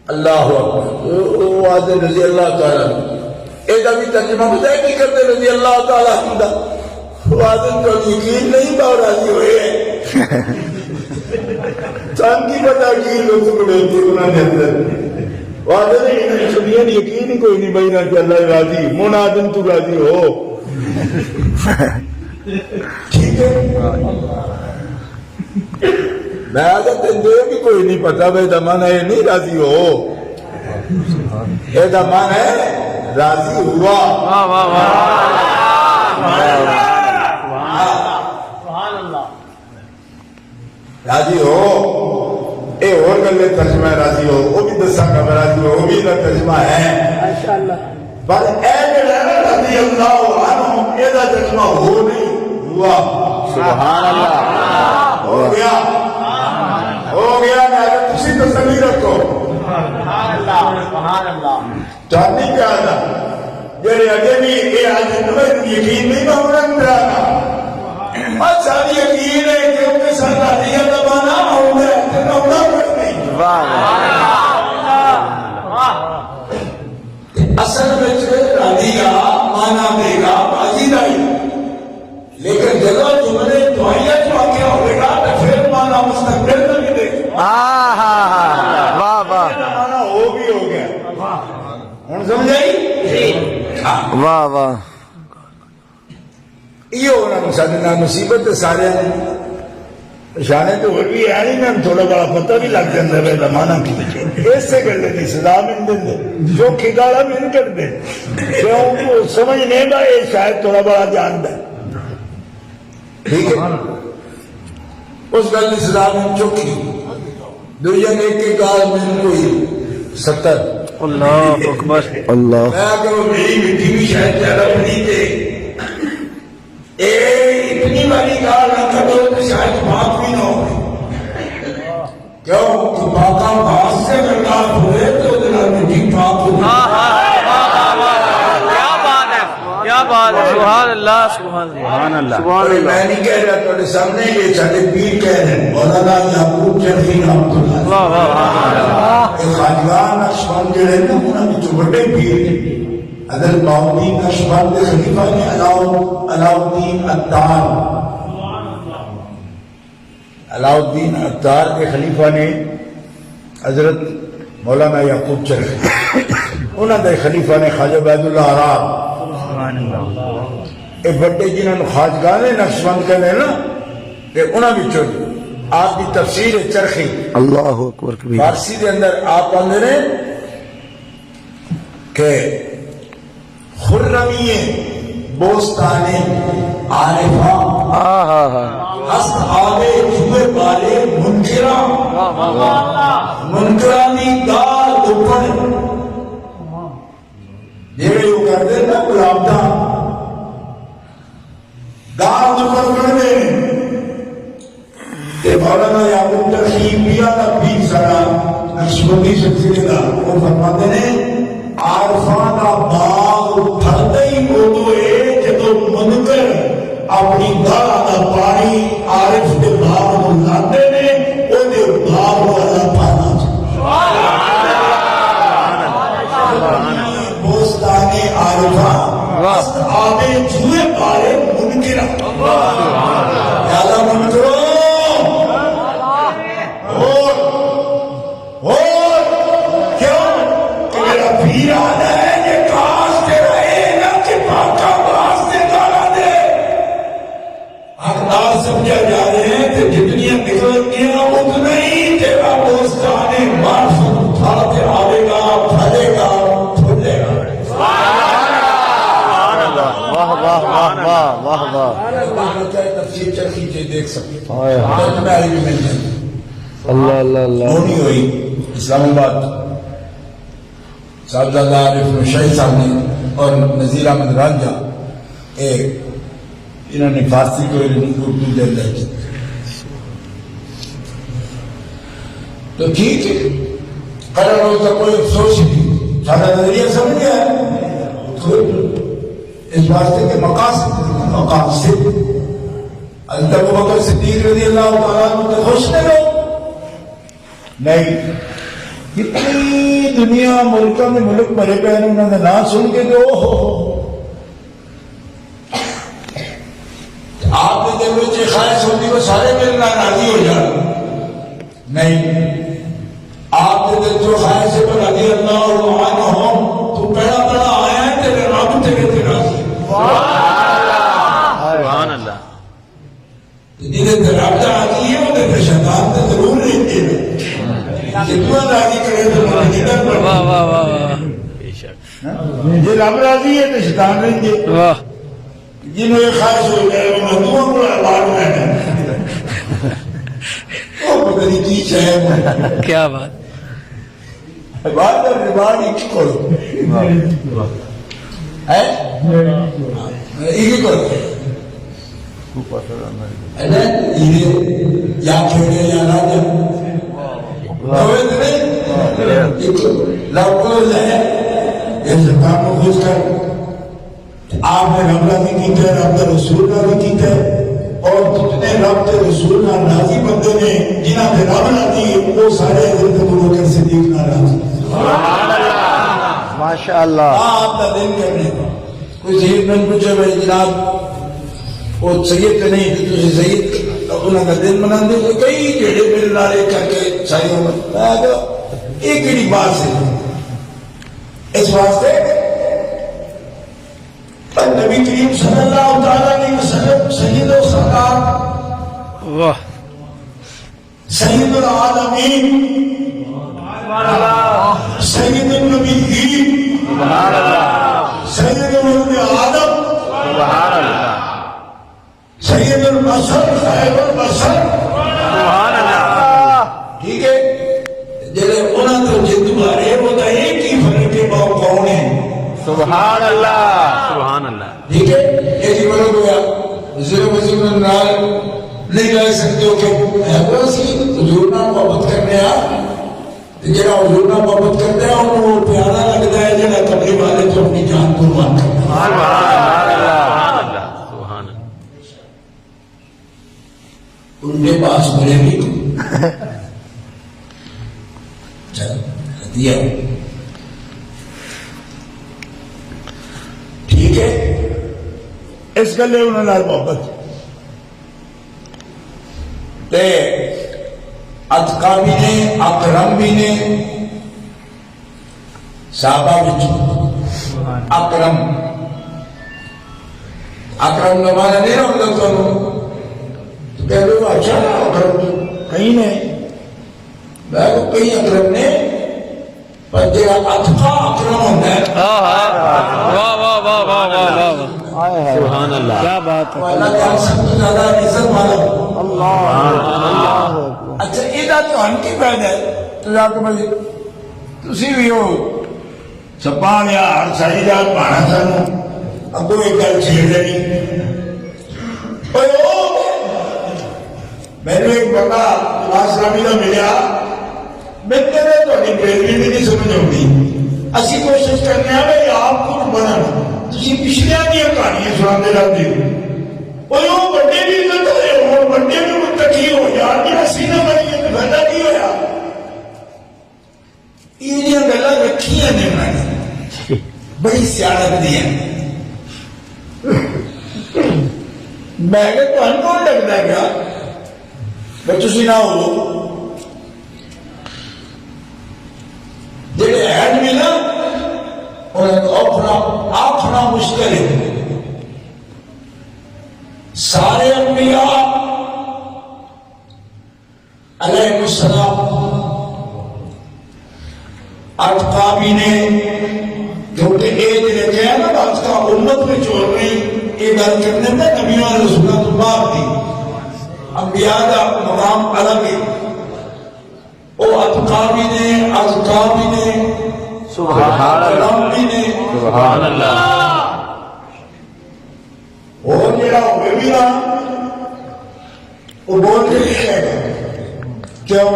اللہ اکبر حضرت رضی اللہ تعالیٰ ایک ابھی ترجمہ بتایا کی کرتے رضی اللہ تعالیٰ عنہ وہ حضرت کو یقین نہیں باؤ راضی ہوئے چاند کی پتہ کی لوگ سکڑے تھے انہوں نے اندر وعدہ نہیں سنین یقین ہی کوئی نہیں بھائی کہ اللہ راضی من آدم تو راضی ہو. ٹھیک ہے میں آگے تجھے بھی کوئی نہیں پتا بھائی دمان ہے نہیں راضی ہو یہ دمان ہے راضی ہوا. واہ واہ راضی ہو اے اور گلے ترجمہ راضی ہو وہ بھی دساں کا راضی ہو وہ بھی ترجمہ ہے پر اے جڑا رضی اللہ عنہ یہ ترجمہ ہو نہیں ہوا. سبحان اللہ. ہو گیا نہ تسی تسلی رکھو. چاہتی کیا تھا جڑے اگے بھی یہ آج تمہیں یقین نہیں ہونا ڈرانا بس ساری یقین ہے کہ ان کے ساتھ راضیہ دبانا ہوگا ہونا پڑ نہیں. اصل میں راضیہ مانا دے گا بازی دائی لیکن جگہ تمہیں دعائیہ جو آگے ہوگا تو پھر مانا مستقبل میں بھی دے گا. واہ واہ مانا ہو بھی ہو گیا. ہوں سمجھائی واہ واہ. یہ ہونا مسادنا مصیبت سارے شانے تو اور بھی ہے نہیں میں تھوڑا بڑا پتہ بھی لگ جاتا ہے زمانہ کی اس سے کر لیتی سزا میں دے جو کھگاڑا بھی نہیں کر دے کیوں سمجھ نہیں گا یہ شاید تھوڑا بڑا جانتا ہے. ٹھیک ہے اس گل سزا میں چوکی دنیا نے ایک گال میں کوئی 70 اللہ اکبر اللہ میں کہ وہ میری مٹی بھی شاید زیادہ بڑی تھے اتنی بڑی گال نہ کرو تو شاید بات بھی نہ ہو کیوں کہ پاکا بھاس سے اگر گال ہوئے تو دلال مٹی پاک ہو کیا بات ہے سبحان اللہ سبحان اللہ اور میں نہیں کہہ رہا تو سامنے یہ سارے پیر کہہ رہے ہیں مولانا یعقوب چرخی رحمۃ اللہ ایک خواجگان نقشبند جو ہے نا انہوں نے جو بڑے پیر حضرت بہاؤالدین نقشبند کے خلیفہ نے علاؤالدین عطار کے خلیفہ نے حضرت مولانا یعقوب چرخی انہوں نے خلیفہ نے خواجہ عبید اللہ آراب اے بڑے جنہوں نے خواجگاہ نقشبند کرنے نا کہ انہوں بھی چلی آپ کی تفسیر چرخی اللہ اکبر کبیر فارسی دے اندر آپ آندے نے کہ خرمیے بوستانے عارفہ ہست آبے چھوئے بالے منکرانی گال دپن جیڑے وہ کر دے نا گلاب دا گال دپن کر دے کہ مولانا یعقوب چرخی میاں پیر سارا نقشبندی سلسلے دا وہ فرماتے ہیں عارفان دا باغ پھلدا ہی اودو ہے جدو منکر اپنی گاہ دا پانی عارف دے باغ نوں لاندے نے او دے باغ والا پانا بوستانے عارفہ آبے جھوئے پارے منکرہ یالا منکروں سمجھا جا رہے ہیں کہ جتنیاں نکل گیا اتنا ہی تیرا دوستانے معرفت اٹھاتے آئے گا پھلے گا پھلے گا واہ واہ واہ واہ واہ واہ تفسیر چرخی سے دیکھ سکتے اللہ اللہ اللہ ہونی ہوئی اسلام آباد صاحبزادہ عارف شاہی صاحب نے اور نذیر احمد رانجھا ایک انہوں نے فارسی کو اردو دے دی تو ٹھیک ہے قرار ہوتا کوئی افسوس ہی نہیں سارا نظریہ سمجھ گیا ہے اس واسطے کے مقاصد حضرت ابوبکر صدیق رضی اللہ تعالیٰ عنہ خوش نہیں کتنی دنیا ملکوں میں ملک مرے پہ انہوں نے نام سن کے جو آپ نے دل میں خواہش ہوتی وہ سارے ملنا راضی ہو جانا نہیں آپ کے دل جو خواہش ہے پر رضی اللہ عنہ تو پڑا پڑا آیا ہے تیرے رب تیرے راضی سبحان اللہ جنہیں تے رب راضی ہے انہیں شیطان تے ضرور نہیں دے جتنا راضی کرے تو جدھر پر واہ واہ واہ بے شک جی رب راضی ہے تو شیطان نہیں دے واہ جنہوں یہ خواہش ہو گئے وہ مدعوں کو اعلان میں وہ پتہ نہیں کی چاہے کیا بات بات اور ربان ایک کرو ایک کرو یا کھیڑے یا راجہ ہوئے نہیں لوگوں سے یہ سرکار کو خوش کر آپ نے رب راضی کیتا ہے رب رسول راضی کیتا ہے اور جتنے رب رسول راضی بندے نے جنہاں نے رب راضی وہ سارے حضرت ابوبکر صدیق نہ راضی ماشاء اللہ آپ کا دن کرنے کوئی سید میں پوچھے بھائی جناب وہ سید تو نہیں تو سید انہوں کا دن منا دے کئی جڑے میرے نارے کر کے ساری عمر ایک ہی بات ہے اس واسطے نبی کریم صلی اللہ تعالیٰ علیہ وسلم سید و سرکار واہ سید العالمین سید النبیین سید ولد آدم سید البشر خیر البشر ٹھیک ہے جلے انہوں تو جد مارے وہ تو ایک ہی فرق سبحان اللہ سبحان اللہ ٹھیک ہے، ایک ہی مرد ہوا حضور وزیر نال نہیں رہ سکتے ہو کہ حضور نال محبت کرنے جہاں حضور نال محبت کرتے ہیں انہوں وہ پیارا لگتا ہے جہاں کبھی والے تو اپنی جان قربان کرتے ہیں. سبحان اللہ سبحان اللہ ان کے پاس بڑے بھی دیا ٹھیک ہے. اس گلے انہوں نے محبت تے اتقا بھی نے اکرم بھی نے صحابہ وچ اکرم اکرم کا مانا نہیں رہا تو کہہ دو اچھا اکرم کہیں نے میں کو کہیں اکرم نے پر جہاں اتقا اکرم ہوتا ہے واہ واہ واہ واہ واہ واہ سبحان اللہ کیا بات ہے اللہ تعالیٰ سب تو زیادہ عزت والا اچھا یہ تو ہم کی فائدہ ہے تو جا کے بھائی تسی بھی ہو چھپا لیا ہر ساری جات پانا سانو ابو ایک گل چھیڑ لینی میں نے ایک بندہ اسلامی کا ملیا میں کہنے تھوڑی پیروی بھی نہیں سمجھ آتی اسی کوشش کرنے ہیں بھائی آپ کو بنانا تسی پچھلیاں دیا کہانیاں سناتے رہتے ہو اور وہ بڑے بھی عزت ہوئے اور بڑے بھی متقی ہو یار کہ اسی نہ بنی ہے فائدہ کی ہویا یہ گلا رکھیاں نے میں بڑی سیاحت دیا میں کہ تمہیں کون لگتا ہے کیا میں تسی نہ ہو جڑے ہیں بھی نا آخنا مشکل ہے. سارے انبیاء علیہ السلام اتقا بھی نے کیونکہ یہ جڑے کہے نا اتقا امت میں چھوڑ رہی یہ گل کرنے میں نبیوں رسولوں تو بعد دی انبیاء کا مقام الگ ہے. وہ اتقا بھی نے اتقا بھی نے سبحان اللہ سبحان اللہ اور جڑا ہوئے بھی نا وہ بول کے نہیں رہے گا کیوں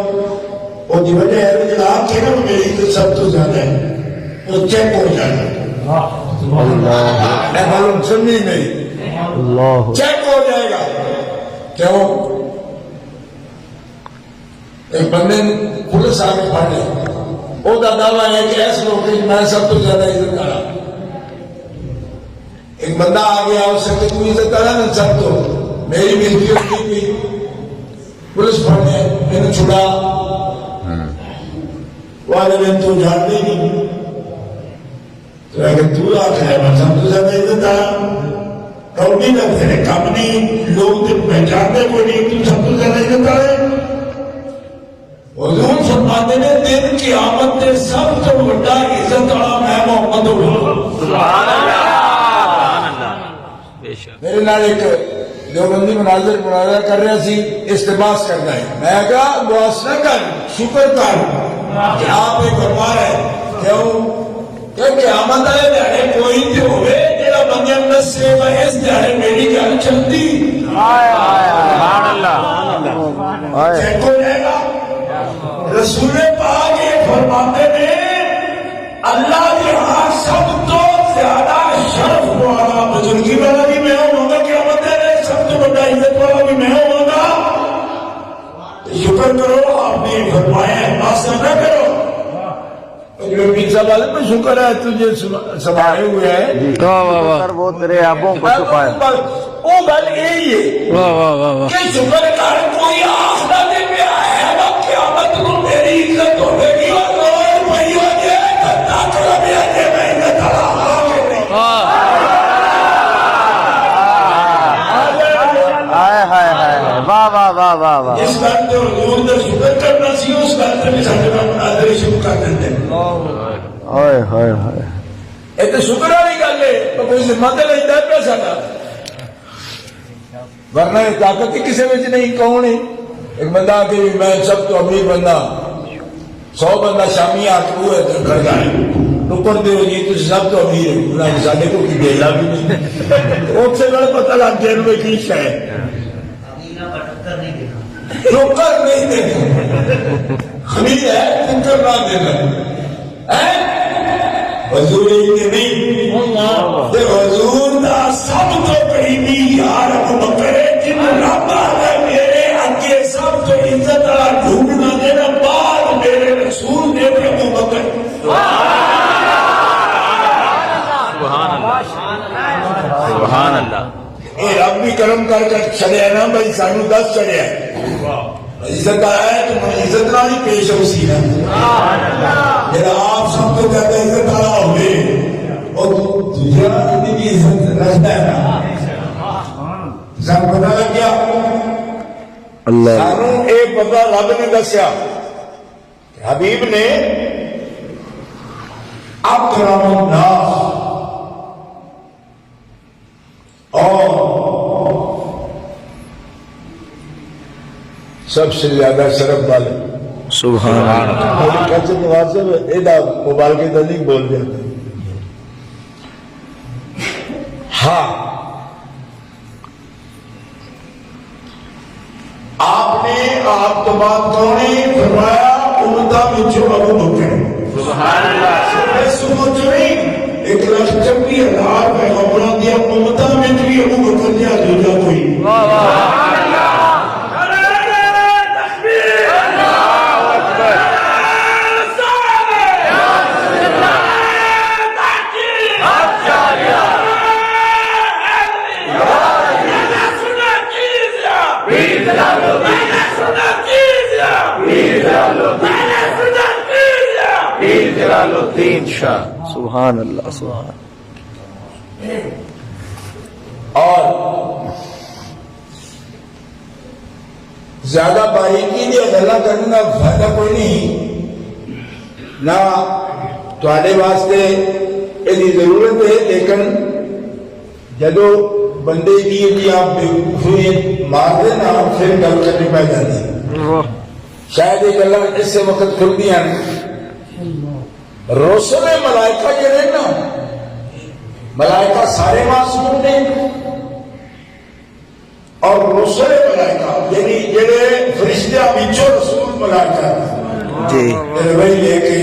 وہ دی وجہ ہے کہ آپ کے نا میری تو سب تو زیادہ ہے وہ چیک ہو جائے گا میں معلوم سننی میری چیک ہو جائے گا. کیوں ایک بندے پولیس آگے پڑھ لے وہ دعویٰ ہے کہ ایسے لوگ میں سب تو زیادہ عزت کرا. ایک بندہ آ گیا اس سے کہ تو عزت کرا نا سب تو میری ملتی ہوتی تھی پولیس پڑھنے میں نے چھڑا والدین تو جان دے گی تو اگر تو آتا ہے میں سب تو زیادہ عزت کرا کبھی نہ تیرے کام نہیں لوگ پہچانتے کوئی نہیں تو سب تو زیادہ عزت کرے. حضور فرماتے نے دن کی آمد نے سب تو بڑا عزت والا میں محمد ہوں. سبحان اللہ سبحان اللہ بے شک میرے نال ایک دیوبندی مناظر کر رہا سی استباس کرنا ہے. میں کہا دعاس نہ کر شکر کر کہ آپ ایک فرما رہے کیوں کہ آمد آئے دیہڑے کوئی تو ہوئے جڑا بندے نس سے اس دیہڑے میری گل چلتی سبحان اللہ چیک ہو جائے گا. رسول پاک یہ فرماتے ہیں اللہ کے ہاں سب تو زیادہ شرف والا بزرگی والا بھی میں ہوں گا کیا مطلب سب تو بڑا عزت والا بھی میں ہوں گا. شکر کرو آپ نے فرمایا ہے ناسا نہ کرو. جو پیزا والے پہ شکر ہے تجھے سنبھالے ہوئے ہیں وہ تیرے آبوں کو چھپایا وہ گل یہی ہے واہ واہ واہ واہ کہ شکر کر کوئی آخرا دے پہ آیا ہے قیامت کو میری عزت ہوگی اور روز بھائی ہو جائے گھٹا کر بھی آجے میں عزت واہ واہ واہ واہ واہ اس بات جو حضور نے شکر کرنا سی اس بات میں سارے مناظر شروع کر دیتے ہائے ہائے ہائے یہ تو شکر والی گل ہے تو کوئی ذمہ تو لیتا ہے پیسہ کا ورنہ یہ طاقت ہی کسی وجہ نہیں. کون ہے ایک بندہ کہ میں سب تو امیر بندہ 100 بندہ شامی آ کے وہ ہے تو کر جائے ٹکر دے جی تو سب تو امیر ہے انہوں نے ساڑھے کو کی بیلا بھی نہیں اس سے بڑا پتہ لگ گیا انہوں کی شاید ٹکر نہیں دینا خمیر ہے ٹکر نہ دینا حضور کے نہیں تے حضور دا سب تو قریبی یار ابو بکر ہے جن رب آتا میرے اگے سب تو عزت والا ڈھونڈنا دینا بعد میرے رسول نے ابو بکر سبحان اللہ اے رب بھی کرم کر کے چڑھیا نا بھائی سانو 10 چڑھیا عزت آیا ہے تو عزت نہ ہی پیش ہو سی نا میرا آپ سب تو کہتے ہیں عزت والا ہوئے اور دوسرا کتنی بھی عزت رکھتا ہے نا سب پتا لگ گیا سانو اے پتا رب نے دسیا حبیب نے اکرم الناس اور سب سے زیادہ شرف والے سبحان اللہ موبائل کے دل بول جاتا ہاں آپ نے آپ تو بات کونے فرمایا امتا بچو ابو بکر سبحان اللہ سمجھ نہیں 1,26,000 پیغمبروں دیا امتا میں بھی ابو بکر دیا دوجہ کوئی سبحان اللہ سبحان اور زیادہ باریکی دی غلہ کرنے کا فائدہ کوئی نہیں نہ تھوڑے واسطے یہ ضرورت ہے لیکن جدو بندے کی آپ بے مار دیں نا پھر گل کرنی پہ جاتی شاید یہ گلا اس سے وقت کھل دیا رسول ملائکہ جڑے نا ملائکہ سارے معصوم نے اور رسول ملائکہ یعنی جڑے فرشتیاں وچوں رسول ملائکہ جی وہی لے کے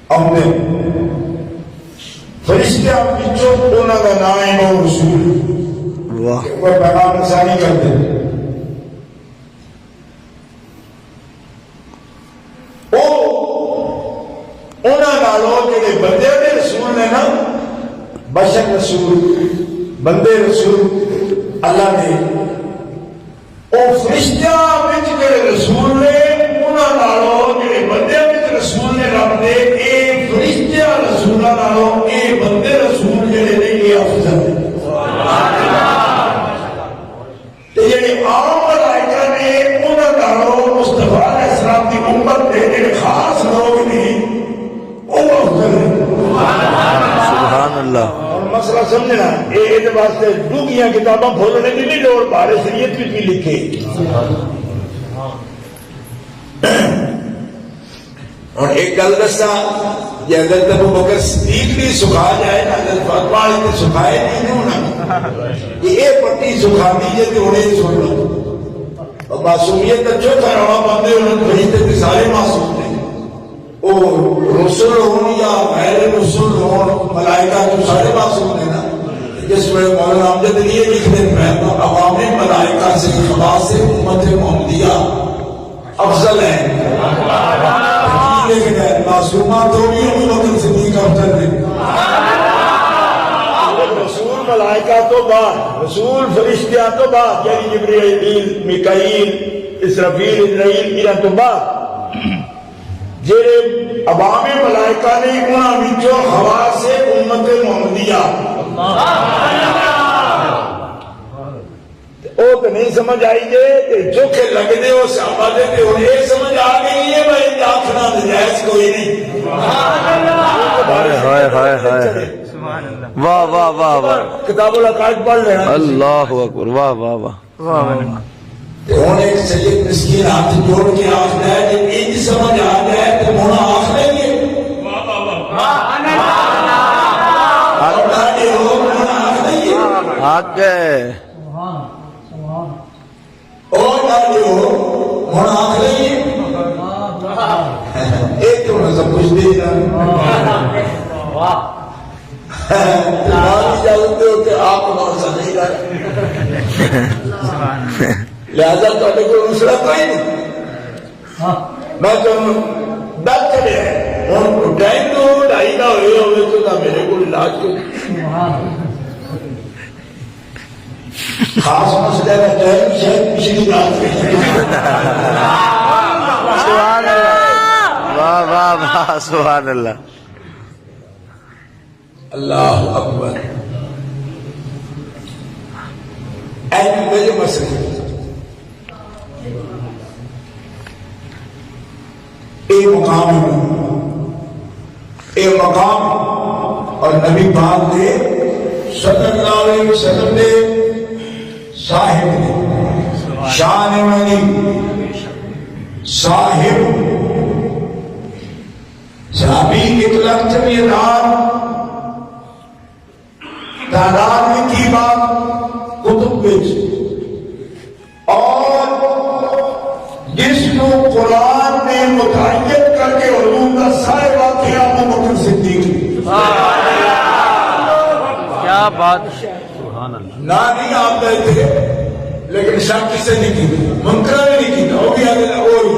آتے فرشتیاں وچوں انہاں دا نام ہے رسول واہ کوئی پیغام رسانی کرتے بندے نے رسول نے نا بشر رسول بندے رسول اللہ نے او فرشتیاں وچ جڑے رسول نے انہاں نالوں جڑے بندے وچ رسول نے رب نے اے فرشتیاں رسولاں نالوں اے بندے رسول جڑے نے اے افضل ہیں سبحان اللہ تے جڑے عام ملائکہ نے انہاں نالوں مصطفیٰ علیہ السلام دی امت دے جڑے خاص لوگ نے سبحان اللہ اور مسئلہ سمجھنا یہ واسطے ڈوگیاں کتاباں کھولنے کی نہیں لوڑ بارے شریعت بھی لکھے اور ایک گل دسا یہ حضرت ابو بکر صدیق بھی سکھا جائے نا حضرت فاطمہ علیہ نے سکھائے نہیں ہونا یہ پٹی سکھا دیجیے تو انہیں سن لو اور معصومیت اچھو کروا پاتے انہوں نے سارے معصوم تھے رسول ہوں یا غیر رسول ہوں ملائکہ تو سارے معصوم ہیں نا جس میں مولانا امجد لیے لکھتے ہیں عوام ملائکہ سے خواص امت محمدیہ افضل ہیں لیکن معصومہ تو بھی ابو بکر صدیق افضل ہیں رسول ملائکہ تو بعد رسول فرشتیاں تو بعد یعنی جبرائیل میکائیل اسرافیل اسرائیل انہاں تو بعد جڑے عوام ملائکہ نے انہاں وچوں خواص امت محمدیہ او تو نہیں سمجھ آئی جے تے چوکھے لگ دے او صحابہ دے تے ہن یہ سمجھ آ گئی ہے بھائی آکھنا نجائز کوئی نہیں ہائے ہائے ہائے واہ واہ واہ واہ کتاب العقائد پڑھ لینا اللہ اکبر واہ واہ واہ ہوں ایک سید مسکین ہاتھ جوڑ کے آخر ہے کہ انج سمجھ آ جائے تو ہونا آخر ہے آگے اور جو ہونا آخری ایک تو نہ سب کچھ دے جانتے ہو کہ آپ بہت سا نہیں رہے لہذا تو کوئی دوسرا کوئی نہیں میں تو بات کرے اور ٹائم تو ڈھائی کا ہوئے ہوئے تو نہ میرے کو علاج کو خاص مسئلہ رہتا ہے شاید پچھلی رات میں سبحان اللہ واہ واہ واہ سبحان اللہ اللہ اکبر ایک میرے مسئلہ ایک مقام اور نبی پاک نے صلی اللہ علیہ وسلم نے صاحب نے شان ولی صاحب صحابی اطلاق تمیدار تعداد میں کی بات کتب بیچ اور جس کو قرآن نے متعین کر کے علوم کا سارے واقعہ ابو بکر صدیق کیا بات سبحان اللہ نہ نہیں آپ گئے تھے لیکن شک کسے نہیں کی منکرہ نے نہیں کی وہ بھی آگے وہی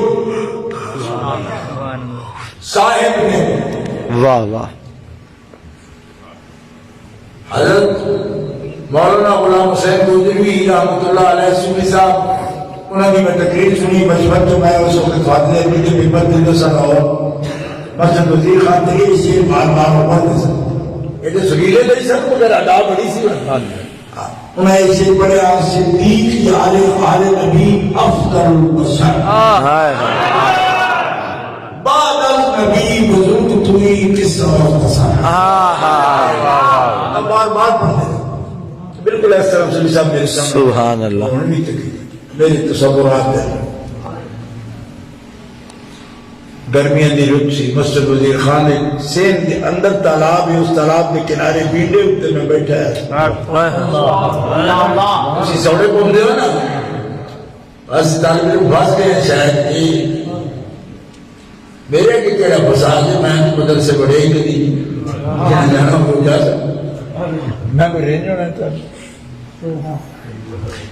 صاحب نے واہ واہ حضرت مولانا غلام حسین گوجری رحمۃ اللہ علیہ صوفی صاحب انہوں نے میں تقریر سنی بچپن تو میں اس وقت فاضل میڈیا پیپر دل سن اور مسجد وزیر خان تھے یہ شیر بار بار پڑھتے سن یہ جو سگیلے نہیں سن مگر ادا بڑی سی انہیں یہ شیر پڑھا صدیق یار آل نبی افضل البشر بعد از نبی بزرگ توی قصہ مختصر بار بار پڑھتے بالکل ایسا رسول صاحب میرے سامنے سبحان اللہ انہوں نے تقریر میری تصورات ہے گرمیاں دی رت سی مسجد وزیر خان نے سین کے اندر تالاب ہے اس تالاب کے کنارے بیٹے ہوتے میں بیٹھا ہے اسی سوڑے پہنچ دے ہو نا بس طالب علم بھاس گئے ہیں شاید میرے کہ کیڑا فساد ہے میں مدر سے بڑے ہی نہیں کیا جانا ہو جا سکتا میں کوئی رینج ہونا تھا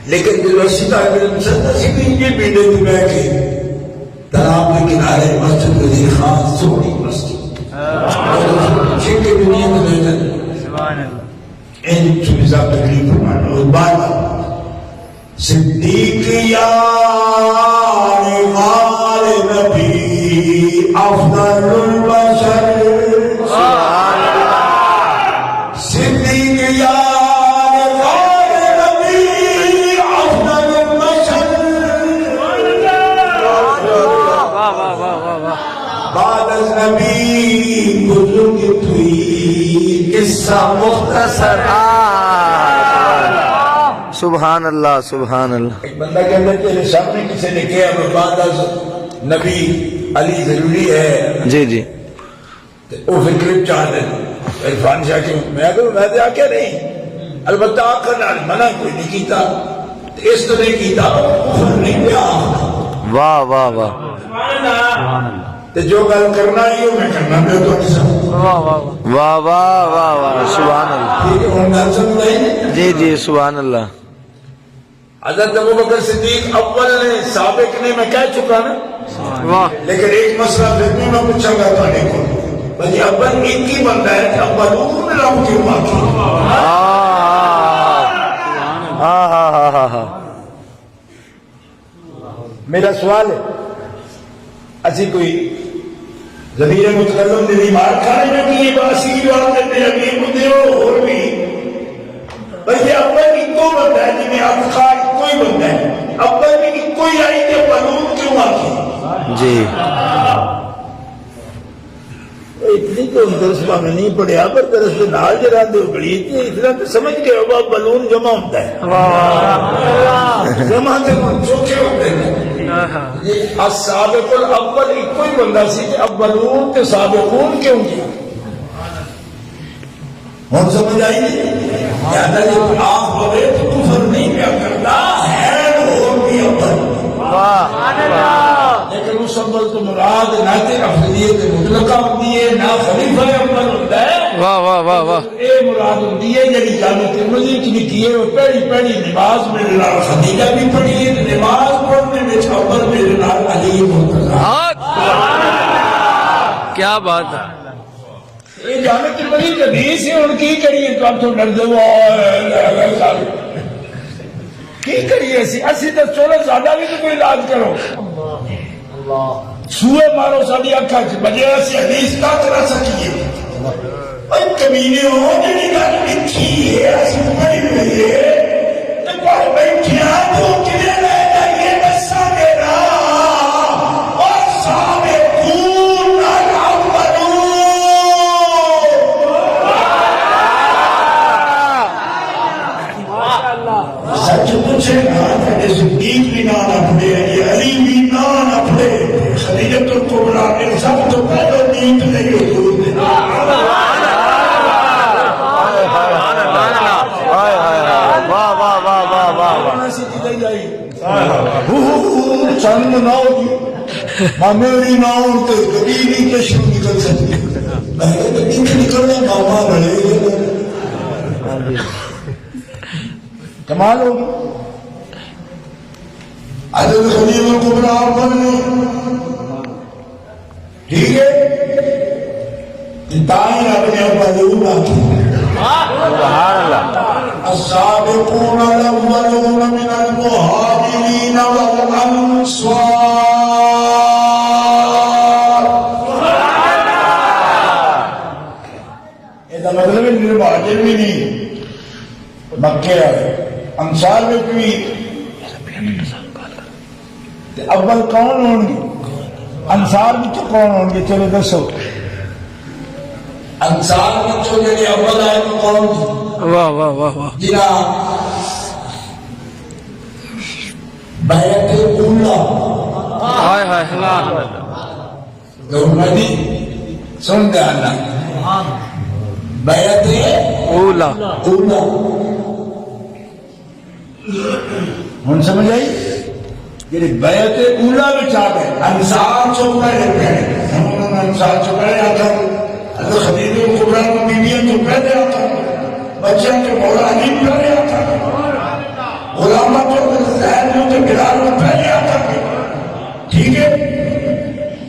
لیکن یونیورسٹی طالب علم سنتا سی بھی یہ بیٹے تھی میں کہ تالاب کے کنارے مسجد وزیر خان سوڑی مسجد چھے کے دنیا میں بہتر این چھوٹی صاحب تکلیف فرمانا اور بات صدیق یار غال نبی افضل البشر صدیق یار غال نبی افضل البشر بعد از نبی بزرگ توی قصہ مختصر سبحان اللہ سبحان اللہ ایک بندہ کے اندر تیرے سامنے کسی نے کہا کہ بعد از نبی علی ضروری ہے جی جی وہ فکر چاہ دے عرفان شاہ کی میں کہوں میں دیا کہ نہیں البتہ آخر منع کوئی نہیں کیتا اس تو نہیں کیتا کفر نہیں پیا واہ واہ واہ تے جو گل کرنا ہی ہو میں کرنا پہ تو نہیں سب واہ واہ واہ واہ سبحان اللہ ٹھیک ہے ہوں گل سمجھ نہیں جی جی سبحان اللہ حضرت ابو بکر صدیق اول نے سابق نے میں کہہ چکا نا واہ لیکن ایک مسئلہ پھر بھی میں پوچھا گا تھوڑے کو بھائی اول ایک ہی بندہ ہے کہ اول میں رب کیوں باقی میرا سوال ہے اسی کوئی ضمیر متکلم نے بیمار کھانے میں کہ یہ باسی کی بات کرتے ہیں ابھی مدے ہو اور بھی بھائی اول ایک کو بندہ ہے جنہیں افخار کوئی بندہ ہے اول میں ایک کوئی آئی کہ پلوم کیوں باقی جی اتنی تو درس میں نہیں پڑھیا پر درس کے نال جرا دے گڑی تھی اتنا تو سمجھ گئے ہو بلون جمع ہوتا ہے جمع سے چوکے ہوتے ہیں یہ السابق الاول ایک کوئی بندہ سی کہ اولون کے سابقون کیوں کیا ہم سمجھ آئی نہیں یاد ہے جب آپ اول تو مراد نہ کہ افضلیت مطلقہ ہوتی ہے نہ خلیفہ اول ہوتا ہے. واہ واہ واہ واہ. اے مراد ہوتی ہے جڑی جامع ترمذی چ لکھی ہے وہ پہلی نماز میرے نال خدیجہ بھی پڑھی ہے تے نماز پڑھنے وچ اول میرے نال علی مرتضی. کیا بات ہے. یہ جامع ترمذی کی حدیث ہے. ان کی کریے تو آپ تو ڈر دو کی کریے اسی تو چلو زیادہ بھی تو کوئی علاج کرو. سوئے مارو ساری اکھا چ بجے اسی حدیث کا کرا سکیے. اے کمینے ہو جڑی گل لکھی ہے اسی پڑھی ہوئی ہے تے پڑھ بیٹھیا تو کنے لے جائیے دسا دے نا اور سابقون الاولون. سچ پوچھے نا تے صدیق بھی نہ پڑھے علی بھی نہ پڑھے خدیجۃ الکبریٰ نے سب تو پہلے نیند لئی حضور نے. چند نہ ہوگی میری نہ ہوتے کبھی نہیں کشم نکل سکتی. میں کبھی نکلنا ماما بڑھے کمال ہوگی. حضرت خلیل الکبریٰ بننے ٹھیک ہے تائیں اپنے اولون آتی. السابقون الاولون من المهاجرين والانصار. یہ مطلب ہے مہاجر بھی نہیں مکے والے انصار میں بھی. اول کون ہوں گے انصار میں کون ہوں گے چلو دسو. انصار میں جو جڑے اول آئے تو کون تھے. واہ واہ واہ واہ. جنا بیعت اولا ہائے ہائے. محمدی سن دے اللہ بیعت اولا. اولا ہن سمجھ آئی. جڑے بیعت اولا وچ آ گئے انصار چوں پہلے پہلے ہم انصار چوں پہلے آتا حضرت خدیجہ الکبریٰ کی بیویاں تو پہلے آتا بچوں کے مولا علی پہلے آتا غلامہ جو زید جو کے بلال میں پہلے آتا. ٹھیک ہے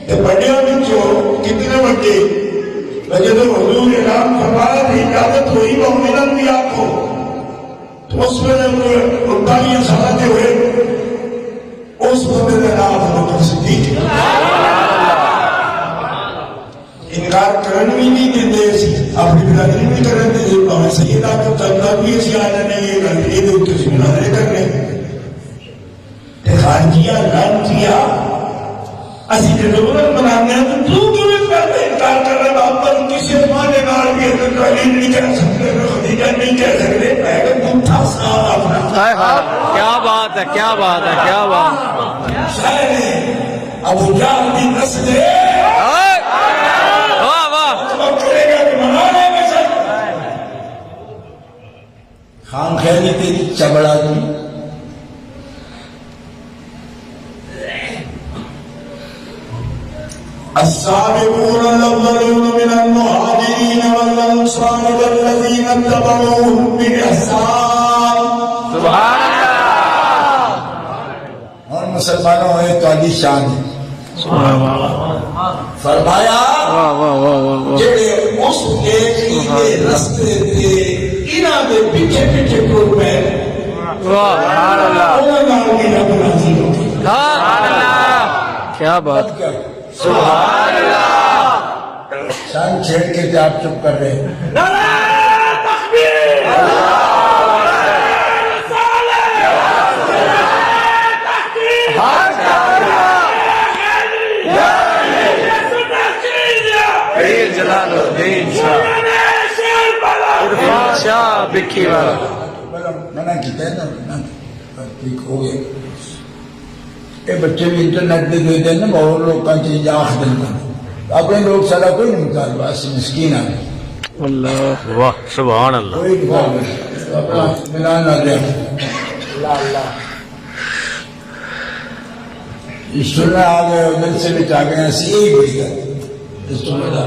یہ بڑیاں بھی جو کتنے بڑے وجہ تو حضور اعلان فرمایا تھی اجازت ہوئی مومنن بھی آپ کو تو اس میں ربانیاں سمجھتے ہوئے اس بندے کا نام ابو بکر صدیق. انکار کرنے بھی نہیں دیتے سی اپنی برادری بھی کرنے دیتے باہر سیدہ کو تنگا بھی اسی آنے نہیں یہ کرنے یہ دے کسی مناظرے کرنے تے خارجیہ لانتیہ اسی جو ضرورت بنانے ہیں تو کیوں اس کرتے انکار کر رہے باپ پر کسی ازمانے نال بھی حضرت علی نہیں کہہ سکتے خدیجہ نہیں کہہ سکتے میں کہ تم تھا ساتھ اپنا. کیا بات ہے کیا بات ہے کیا بات. شاید ابو جہل کی نسل خان خیری تیری چبڑا دی. السابقون الاولون من المهاجرين والانصار والذين اتبعوهم باحسان. سبحان اللہ. اور مسلمانوں ہے تو علی شان ہے. فرمایا جڑے اس نیکی دے رستے تے انہاں دے پیچھے پیچھے ٹر پے انہاں نال بھی رب راضی ہو گیا. کیا بات. سبحان اللہ. شان چھیڑ کے آپ چپ کر رہے ہیں. جلال الدین شاہ بکھی والا منع کیتا ہے نا ٹھیک ہو گیا. یہ بچے بھی انٹرنیٹ دے دے نا اور لوگوں چیز آخ دیں اپنے لوگ سارا کوئی نہیں مطالبہ اس مسکین آ اللہ. واہ سبحان اللہ. کوئی مطالبہ اپنا ملان نہ دے. سننا آ گئے اور دل سے بچا گئے ایسی یہی بڑی گل اس تو بڑا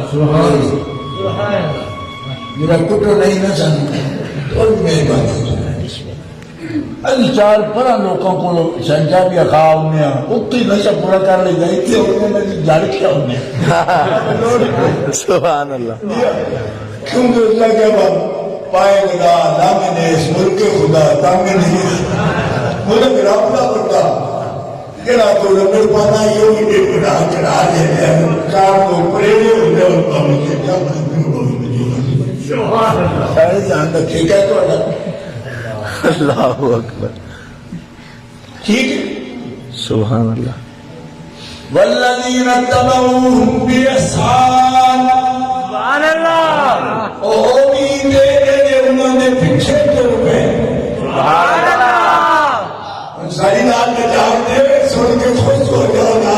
میرا کٹو نہیں نہ سن اور مہربانی ابھی چار پرا لوگوں کو سنجا بھی اخا ہونے اتنی نشہ پورا کر لے گئی تھی انہوں نے جڑ کیا ہونے سبحان اللہ کیونکہ اس کا کیا بات پائے خدا دامن اس ملک خدا دامن ملک رابطہ پڑتا جڑا تو ربڑ پانا یہ بھی بے گناہ چڑھا دے کار کو پریڑے ہوتے اور پانے سے کیا بات سارے جان رکھے گا تو اللہ اکبر ٹھیک ہے سبحان اللہ والذین اتبعوهم بإحسان سبحان اللہ او امید ہے کہ انہوں نے پیچھے چل گئے سبحان اللہ ساری رات میں جاگتے سن کے خوش ہو جاؤ نا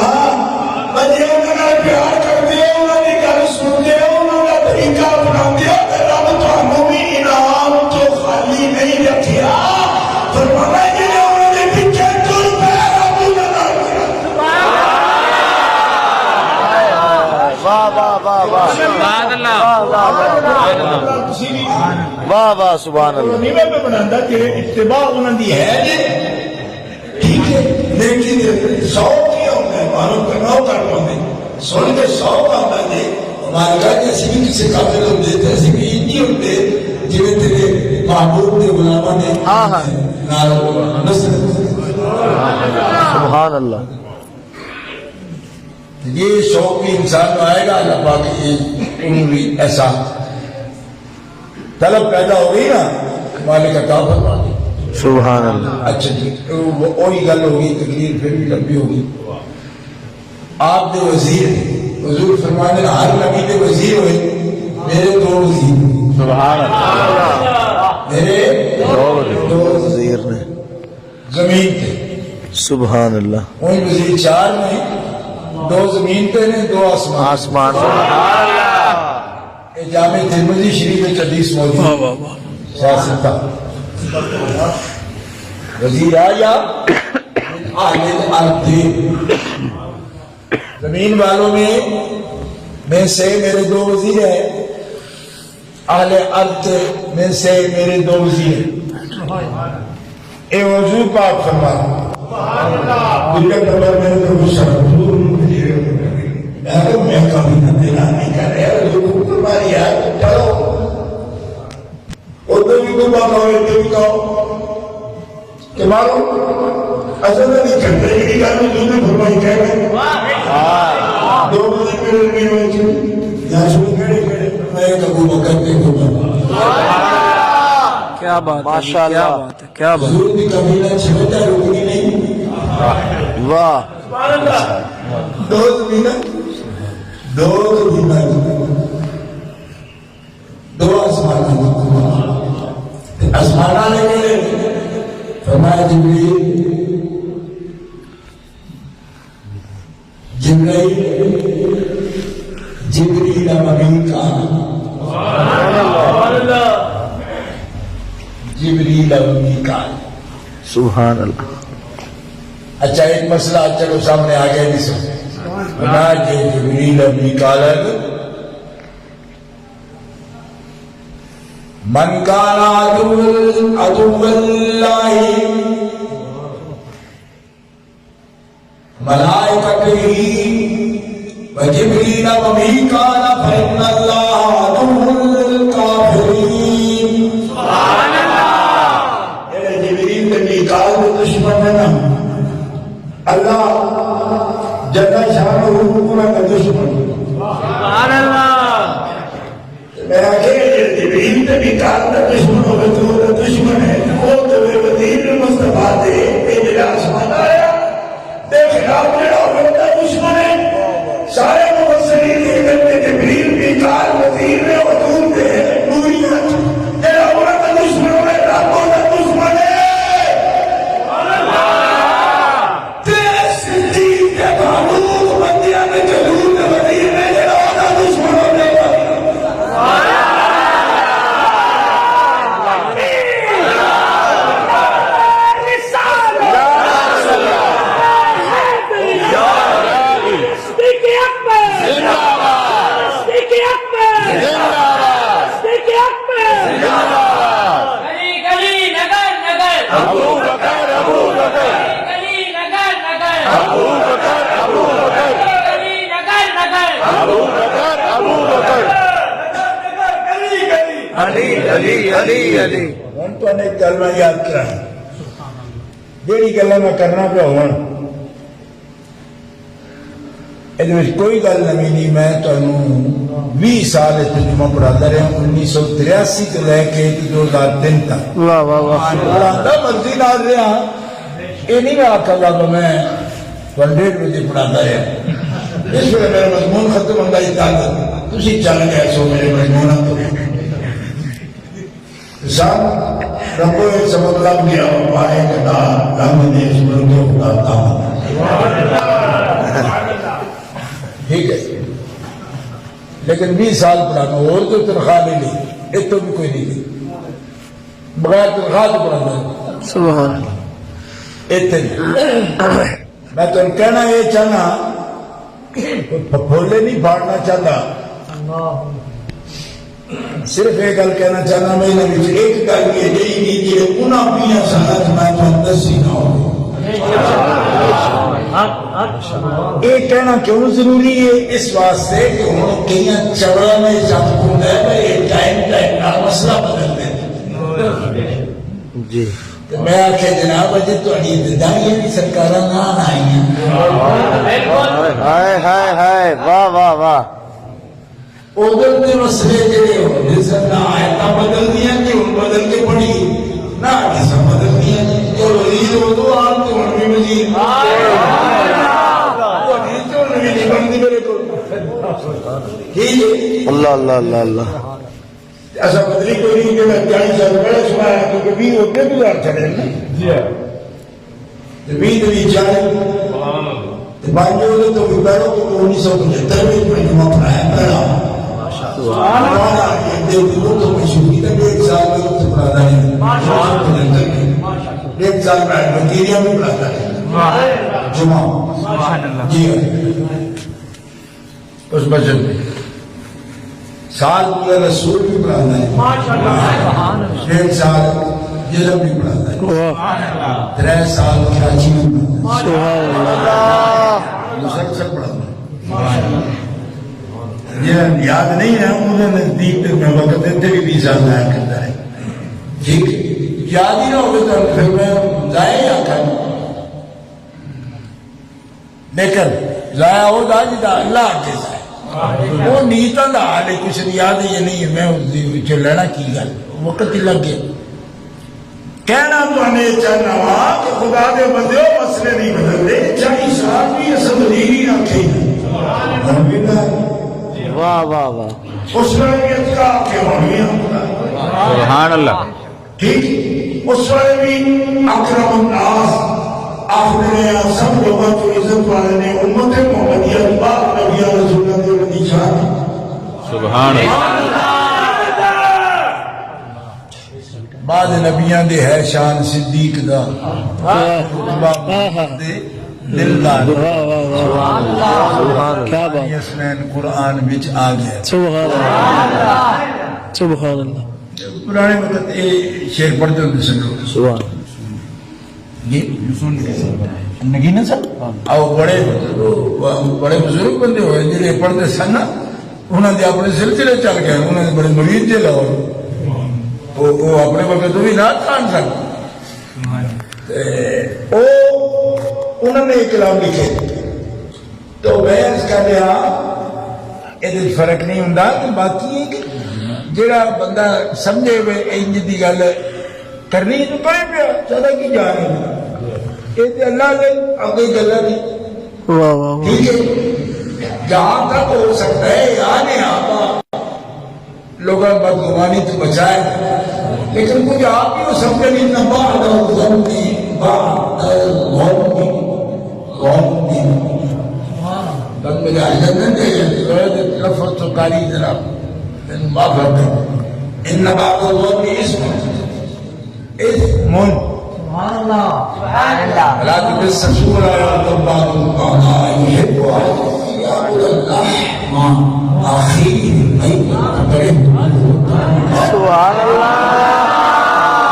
بجے انہوں نے پیار کر دیا انہوں نے گل سن دیا انہوں نے طریقہ بنا دیا کہ رب تمہیں بھی انعام تو خالی نہیں رکھیا فرمایا کہ انہوں نے پیچھے چل پہ رب نہ واہ واہ واہ واہ سبحان اللہ واہ واہ سبحان اللہ نہیں میں بناتا کہ اتباع انہوں دی ہے جی ٹھیک ہے لیکن سو کیا ہوتا ہے معلوم کرنا کر پاتے سن کے سو آتا ہے ہمارے گھر کے ایسی بھی کسی قابل ہوتے تھے ایسی بھی نہیں ہوتے جی تیرے محبوب نے غلامہ نے سبحان اللہ یہ شوق بھی انسان میں آئے گا اللہ پاک یہ عمومی ایسا طلب پیدا ہو گئی نا مالک عطا فرما دے سبحان اللہ اچھا جی وہی گل ہوگی تقریر پھر بھی لمبی ہوگی آپ دے وزیر حضور فرمانے ہر نبی دے وزیر ہوئے میرے دو وزیر سبحان اللہ میرے دو وزیر نے زمین تھے سبحان اللہ وہی وزیر چار میں دو زمین پہ نے دو آسمان آسمان یہ جامع ترمذی شریف میں حدیث موجود سیاستہ وزیر آیا اہل الارض زمین والوں میں سے میرے دو وزیر ہیں اہل ارض میں سے میرے دو وزیر ہیں اے وضو پاک فرما دکھا نمبر میرے تو غصہ میں کبھی نہ دینا نہیں کر رہا جو تمہاری یاد چلو ادھر بھی تو بات ہوئے ادھر بھی کہو کہ مارو اصل نہیں کرتے یہ گل میں جو نے فرمائی کہہ رہے دو بجے میرے نہیں ہوئی تھی یہاں سے کھڑے کھڑے میں ابو بکر کے کو کیا بات ماشاءاللہ کیا بات حضور کی قبیلہ چھوٹا رکنی نہیں واہ دو زمینہ دو آسمانہ آسمانہ لے گئے فرمایا جبریل و میکائیل جبریل و میکائیل سبحان اللہ اچھا ایک مسئلہ چلو سامنے آ گیا جس جبریل و میکائیل من کان عدو اللہ ملائکتہ وجبریل و میکائیل فإن اللہ عدو الکافرین سبحان اللہ یہ جبریل و میکائیل دشمن ہے نا اللہ جنہ شان حکومت کا دشمن سبحان اللہ میں آگے جبریل و میکائیل کا دشمن ہوگا تو وہ دشمن ہے وہ تو وزیر مصطفیٰ دے جڑا آسمان آیا دے خلاف جڑا ہوگا دشمن ہے سارے مفسرین یہ کہتے جبریل میکائیل وزیر میں حضور دے نوریت جڑا ہوگا دشمن ہوگا رب ہوگا دشمن ہے ابو بکر ابو بکر علی نگر نگر ابو بکر ابو بکر علی نگر نگر ابو بکر ابو بکر علی علی علی علی ہوں تو ایک گل میں یاد کرا جہی گلا میں کرنا پیا ہوں یہ کوئی گل نویں نہیں. میں تمہیں 20 سال ترجمہ پڑھاتا رہا 1983 سے لے کے 2003 تک واہ واہ واہ پڑھاتا مرضی نال رہا. یہ نہیں میں آخا گا کہ میں 100 بجے پڑھاتا رہا. اس ویلے میرا مضمون ختم ہوتا اجازت تھی چل گئے سو میرے مضمون تو سب ربو ایک سبق لگ گیا پائے کتا رنگ نے اس ملک کو اٹھاتا ٹھیک ہے. لیکن 20 سال پڑھانا اور تو تنخواہ نہیں لی ایک تو بھی کوئی نہیں لی بغیر تنخواہ تو پڑھانا سبحان اللہ. اتنی میں تو کہنا یہ چاہنا پھولے نہیں پھاڑنا چاہتا صرف ایک گل کہنا چاہنا میں ایک گل یہ نہیں کہ انہاں پیاں سارا میں تو دسی نہ ہو. یہ کہنا کیوں ضروری ہے؟ اس واسطے کہ ہوں کئی چوڑا میں جب ہوتا ہے یہ ٹائم کا مسئلہ بدل دیتے جی میں آخیا جناب اجے تھوڑی ابتدائیاں بھی سرکار نہ آئی ہیں ہائے ہائے ہائے واہ واہ واہ ادھر کے مسئلے جڑے ہوتے سن نہ آیتاں بدل دیا کہ ہوں بدل کے پڑھی نہ کسا بدل دیا جو وزیر ادو آن تو ہوں بھی وزیر نہیں بنتی میرے کو ٹھیک ہے. اللہ اللہ اللہ اللہ ایسا بدلی کوئی نہیں کہ میں 40 سال پہلے سنایا کیونکہ 20 ہوتے گزار چڑھے نا 20 بانجو تو بھی پہلو 1975 میں ترجمہ پڑھایا پہلا تو مشہوری تک 1 سال میں سے پڑھاتا ہے 1 سال میں بکیریا میں پڑھاتا ہے جمعہ جی اس مسجد میں سال پورا رسول بھی پڑھاتا ہے 1.5 سال جلب بھی پڑھاتا ہے 3 سال کراچی میں پڑھاتا ہے مسلسل پڑھاتا ہے. یہ یاد نہیں ہے انہیں نزدیک میں وقت دیتے بھی 20 سال ضائع کرتا ہے. ٹھیک یاد ہی نہ ہوگا تو پھر میں ضائع یا کروں لیکن ضائع ہو جا جا اللہ کے ضائع وہ نیتاں دا حال ہے کچھ یاد یہ نہیں ہے. میں اس لینا کی گل وقت ہی لگ گیا. کہنا تو ہمیں چاہنا ہوا کہ خدا دے بندے مسئلے نہیں بدلتے 40 سال بھی اصل وزیری رکھے واہ واہ واہ اس وقت کا کہ ہوئی سبحان اللہ. ٹھیک اس وقت بھی اکرم الناس آخر سب لوگوں کو عزت والے نے امت محمدیہ پاک نبی رسول اللہ کے نشان سبحان اللہ. بعد نبیاں دے ہے شان صدیق دا دلدار کیا بات یسمین قرآن بچ آ گیا. سبحان اللہ سبحان اللہ پرانے وقت یہ شعر پڑھتے ہوتے سن سبحان نگینا سن اور بڑے بزرگ بندے ہوئے جڑے پڑھتے سن نا انہوں نے اپنے سلسلے چل گئے انہوں نے بڑے مرید جے لاؤ وہ اپنے وقت بھی نہ کھان سن انہوں نے ایک کلام لکھے تو میں اس کا لیا یہ فرق نہیں ہوں کہ باقی ہے کہ جڑا بندہ سمجھے وے انج دی گل کرنی تو کرے پیا چلا کی جا رہی یہ اللہ نے اگے گلا نہیں ٹھیک ہے. جہاں تک ہو سکتا ہے آنے آبا لوگوں بدگمانی تو بچائے لیکن کچھ آپ ہی وہ سمجھے نہیں نہ بعد الظنی بعد الظنی بس میرے حضرت نے لفظ تو کاری ذرا معاف کر دیں ان بعد الظنی اسم سبحان اللہ لا تجسسوا ولا تغتابوا بعضا يحب احدكم يأكل اللحم اخيه ميتا سبحان اللہ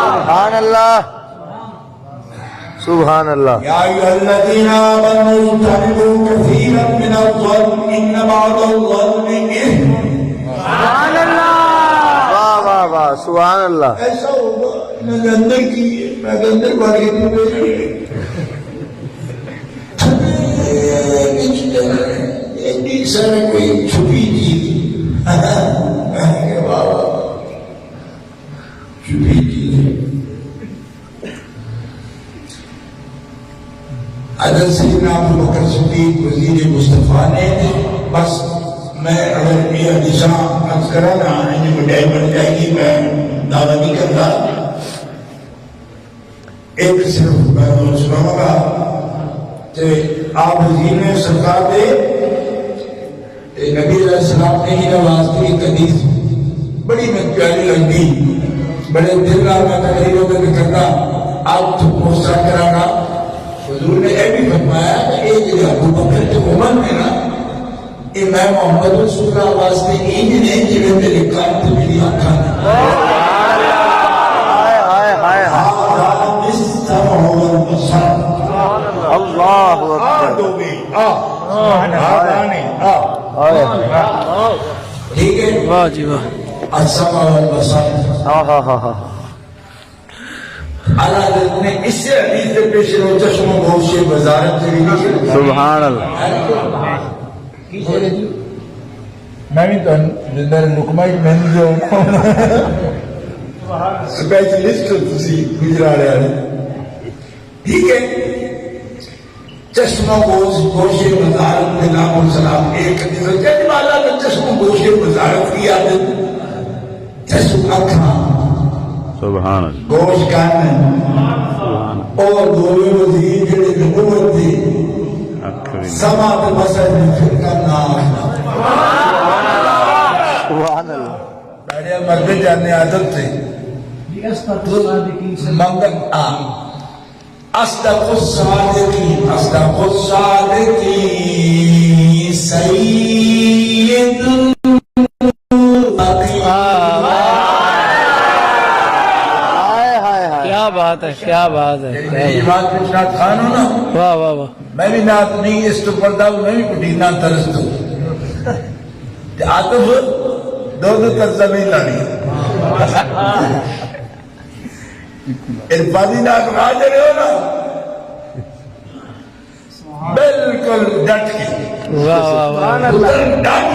سبحان اللہ سبحان اللہ. يا أيها الذين آمنوا اجتنبوا كثيرا من الظن إن بعض الظن إثم. سبحان اللہ. واہ واہ واہ سبحان اللہ. ایسا ہوگا میں اندر کی میں اندر باقی سارا کوئی چھپی چیز چھپی چیز حضرت سیدنا ابو بکر صدیق وزیر مصطفیٰ نے بس میں اگر یہ حدیثہ عرض کرا نا یہ بڑھائی بڑھ جائے گی میں دعویٰ نہیں کرتا ایک صرف میں سناؤں گا کہ آپ وزیر میں سرکار دے نبی علیہ السلام نے ہی نواز کی ایک حدیث بڑی میں پیاری لگی بڑے دل رہا میں تقریروں میں کرنا آپ تو پوسٹر کرانا حضور نے یہ بھی فرمایا کہ ایک ابو بکر کے عمر میں نا یہ میں محمد رسول اللہ واسطے این نے جنہیں میرے کان تے میری آنکھاں نے اللہ اکبر. ٹھیک ہے واہ جی واہ. السمع والبصر ہاں ہاں ہاں ہاں. اللہ حضرت نے اس سے حدیث سے پیش رو چشم و گوش وزارت سے بھی سبحان اللہ. میں بھی تو جندر لکمائی میں نہیں جو سپیشلسٹ تسی گجرا رہے ہیں ٹھیک ہے چشم و گوش وزارت میں نام و سلام ایک حدیث ہے جب اللہ نے چشم و گوش وزارت کی عادت چشم اکھاں سبحان اللہ. گوش کان اور دوویں وزیر جڑے نبوت دی سما تے بصر دی فرقہ نام سبحان اللہ. بڑے مرد جانے عادت تھے منگل اصدق الصادقین اصدق الصادقین سید کیا بات ہے کیا بات ہے. میری بات کچھ نات خان ہو نا واہ واہ واہ. میں بھی نات نہیں اس تو پڑھتا ہوں میں بھی پٹینا ترست ہوں عاطف دو ترزہ نہیں لانی ارفادی نات راج رہے ہو نا بالکل ڈٹ کے واہ واہ واہ. ڈٹ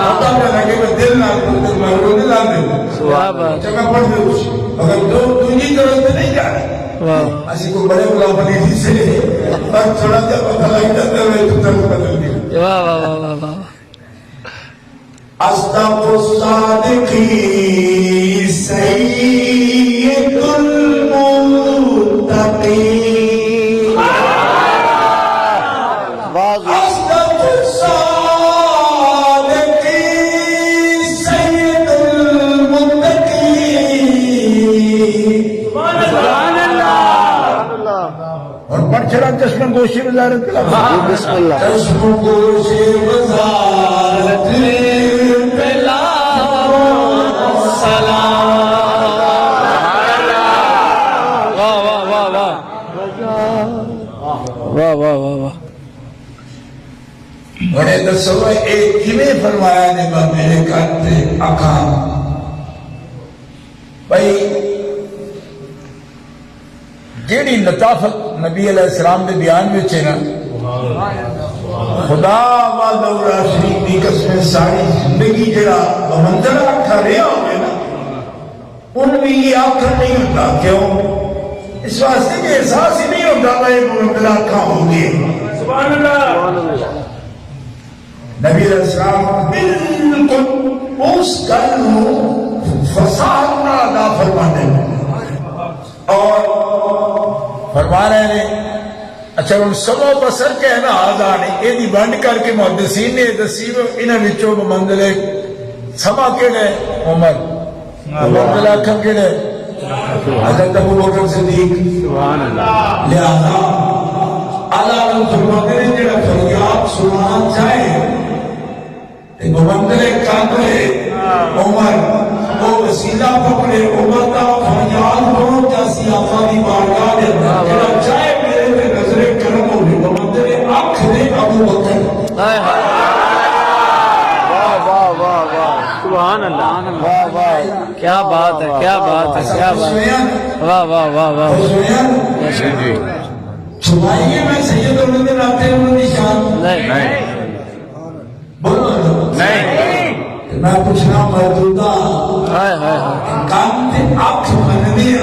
ہوتا میں لگے میں دل نہ دل میں نہیں لانے واہ واہ جگہ پڑھ دے کچھ اگر دو تجھی طرح سے نہیں جا رہے واہ. اسی کو بڑے غلام علی جی سے اور تھوڑا جا پتہ لگ جاتا ہے تو تم بدل دیا واہ واہ واہ واہ واہ. اصدق الصادقین سید المتقین اصدق الصادقین سید المتقین سبحان اللہ. اور پڑھ چڑھا چشمہ گوشی وزارت بسم اللہ. چشمہ گوشی وزارت واہ واہ واہ واہ. بڑے دسو ایک کیویں فرمایا نے میرے گھر تے آقا بھائی جیڑی لطافت نبی علیہ السلام دے بیان وچ ہے نا خدا والا شریف دی قسم ساری زندگی جڑا منظر آکھا رہا ہوئے نا ان بھی یہ آکھا نہیں ہوتا کیوں اس واسطے کہ احساس ہی نہیں ہوتا میں منظر آکھا ہوں گے سبحان اللہ. نبی علیہ السلام بالکل اس گل فساد نہ ادا فرمانے اور فرما رہے ہیں اچھا ان سمو بسر کہنا آزانے یہ دی بند کر کے محدثین نے دسیو انہاں وچوں منزل سما کیڑے عمر منزل اکھم کیڑے حضرت ابو بکر صدیق سبحان اللہ. لہذا اللہ نے فرماتے ہیں جڑا فریاد سنانا چاہے ممندر کاندرے عمر وہ وسیلہ پکڑے عمر کا فریاد ہو جیسی آفا دی بارگاہ دے اندر جڑا چاہے میرے تے نظر کرم ہوے محمد نے اکھ نے ابو بکر ہائے ہائے واہ واہ واہ واہ سبحان اللہ واہ واہ کیا بات ہے کیا بات ہے کیا بات ہے واہ واہ واہ واہ جی چھپائیے میں سید انہوں نے لاتے انہوں نے شان نہیں بولو نہیں میں پوچھنا موجودہ ہائے ہائے ہائے کام تے اکھ بننی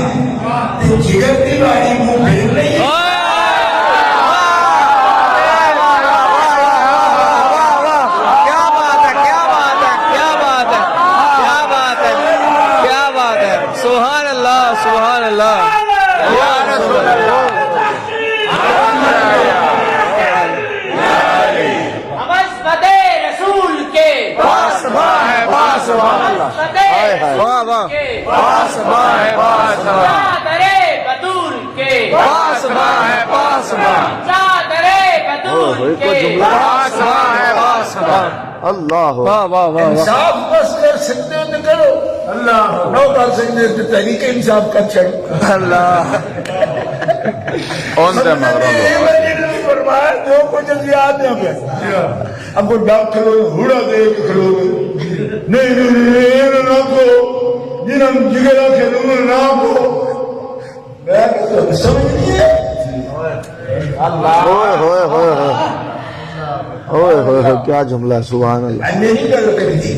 تے جگر دی والی منہ پھیر رہی ہے سبحان اللہ سبحان اللہ نمستے رسول کے واہ واہ چادرے بطول کے چادرے بطول کے اللہ واہ واہ واہ انصاف بس کر سکتے ہو تو کرو اللہ نو کر سکتے ہو تو تحریک انصاف کا چھڑو اللہ فرمایا جو کچھ یاد ہے ہمیں اب کوئی ڈاک کھلو ہوڑا دے کے کھلو نہیں نہ کو جنہوں جگرہ کھلو نہ کو میں سمجھ نہیں ہے ہوئے ہوئے ہوئے ہوئے ہوئے کیا جملہ ہے سبحان اللہ میں نہیں کر کری تھی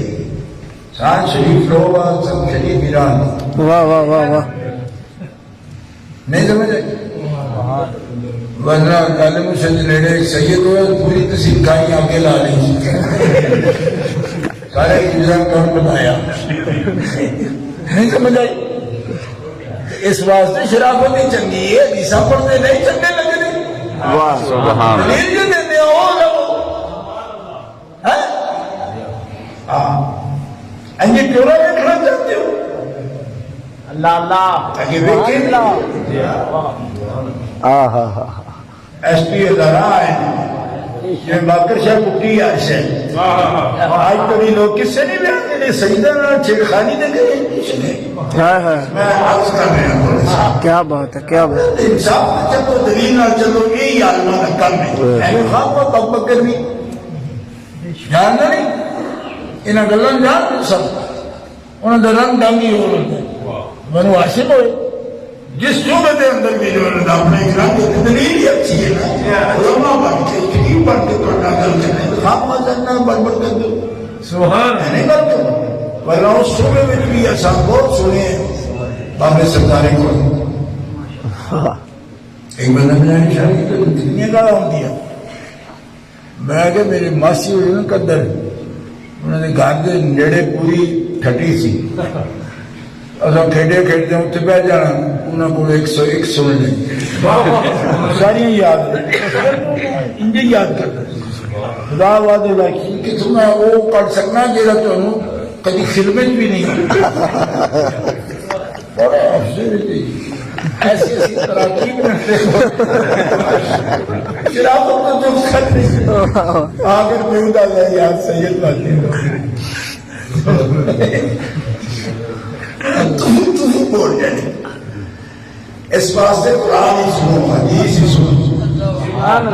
شان شریف لوگا سب شریف ایران واہ واہ واہ واہ نہیں سمجھے ورنہ عالم شد لیڑے ایک سید ہوئے پوری تسیم کھائی آگے لا لی سارے انجام کون بتایا نہیں سمجھ آئی اس واسطے شرافت نہیں چنگی ہے حدیثہ پڑھتے نہیں چنگے لگے نہیں واہ سبحان اللہ دلیل جو دیتے ہو انجی پیورا دیکھنا چاہتے ہو اللہ اللہ تاکہ دیکھیں ایس پی ادارہ آئے یہ باکر شاہ کٹی آج سے آج تو نہیں لوگ کس سے نہیں بیانے لئے سجدہ نہ چھڑ خانی دے گئے میں عرض کر رہے ہیں کیا بات ہے کیا بات انصاف نہ چلو دلیل نہ چلو یہی عالمہ نہ کر میں اہل خواب و بکر بھی جاننا نہیں انہاں گلن جان سب انہاں در رنگ ڈانگی ہو رہے ہیں بنو عاشق ہوئے جس صوبے دے اندر بھی جو انہوں نے اپنے رنگ دلیل ہی اچھی ہے نا علماء بن کے شریف بن کے کرنا گل کرنے خواب مزنہ بڑبڑ کر دو سبحان ہے نہیں کرتے ورنہ اس صوبے میں بھی ایسا بہت سنے ہیں بابے سرداری کو ایک بندہ میں نے شاہی تو دنیا کا ہوں دیا میں کہ میری ماسی ہوئی نا قدر انہوں نے گھر دے نیڑے پوری ٹھٹی سی اصلا کھیڑے کھیڑتے ہیں اتنے بہ جانا انہوں کو 101 سن لیں ساری یاد انجھے یاد کرتا خدا آواز لاکی کہ تمہیں وہ پڑھ سکنا جیرا تو انہوں کبھی خدمت بھی نہیں بڑا افسر تھی ایسی ایسی تراکیب رکھتے شرافت تو جو کر نہیں آگر بیودا ہے یاد سید باتی تم بول جانے اس واسطے قرآن ہی سنو حدیث ہی سنو سبحان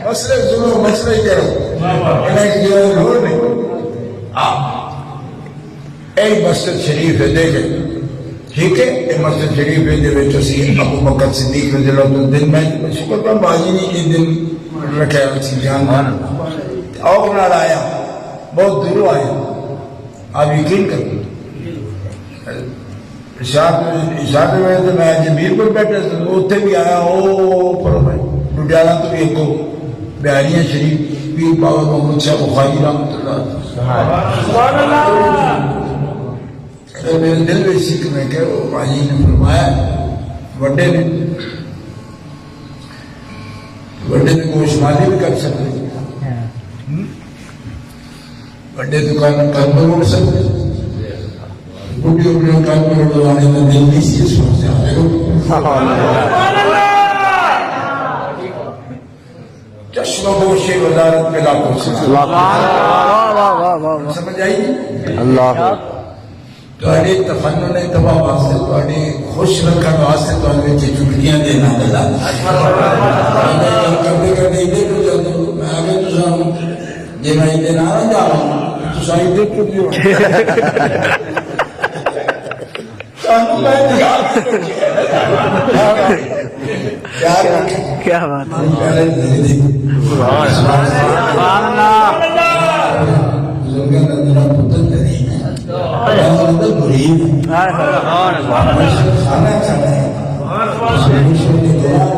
مسئلے سنو مسئلے کرو انہیں کی لوڑ نہیں ایک مسجد شریف ہے دیکھیں ٹھیک ہے یہ مسجد شریف ہے جو اسی ابو بکر صدیق رضی اللہ عنہ دن میں شکر پر باجی نے یہ دن رکھا اسی جان اور بنا آیا بہت دور آیا آپ یقین کریں اشارت میں تو میں جمیر پر بیٹھے اتنے بھی آیا او پر ڈڈیالا تو بھی ایک بیاریاں شریف پیر بابا محمد شاہ بخاری رحمۃ اللہ سبحان اللہ میرے دل میں سکھ میں کہ وہ باجی نے فرمایا وڈے نے گوشت مالی بھی کر سکتے بڑے دکان کام پر اڑ سکتے بڑی اپنے کام پر اڑوانے میں دل نہیں سی سوچ جاتے ہو چشمہ پوش وزارت پہ لاکھوں سے واہ واہ واہ واہ سمجھ آئی اللہ تھوڑے تفنن تباہ واسطے تھوڑے خوش رکھن واسطے تھوڑے چٹکیاں دینا دلا کرتے کرتے ادھر کو جاتے میں آگے تو ساموں جی میں ادھر نہ جا رہا ہوں تو سائی ادھر کو دیو سانو میں یاد کیا بات ہے سبحان اللہ بزرگاں کا میرا پتر کریم ہے اندر مرید کھانا کھانا ہے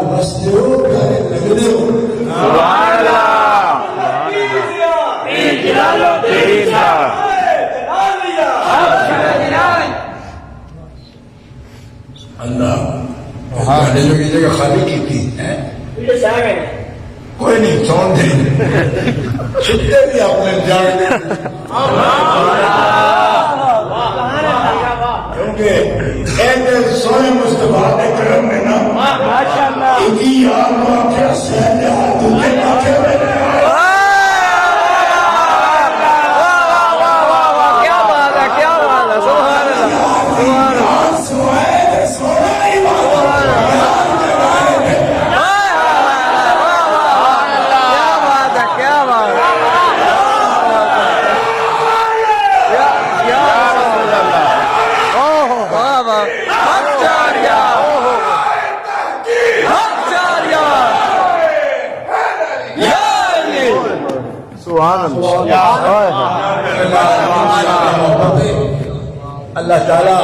بس دیو پیارے لگ دیو اللہ جو کی جگہ خالی کی تھی کوئی نہیں چھوڑ دیں چھتے بھی اپنے جان دیں کیونکہ ایسے سوئے مصطفیٰ نے کرم میں نا ایکی یار واقعہ سہن جہاں تجھے واقعہ میں نے اللہ تعالیٰ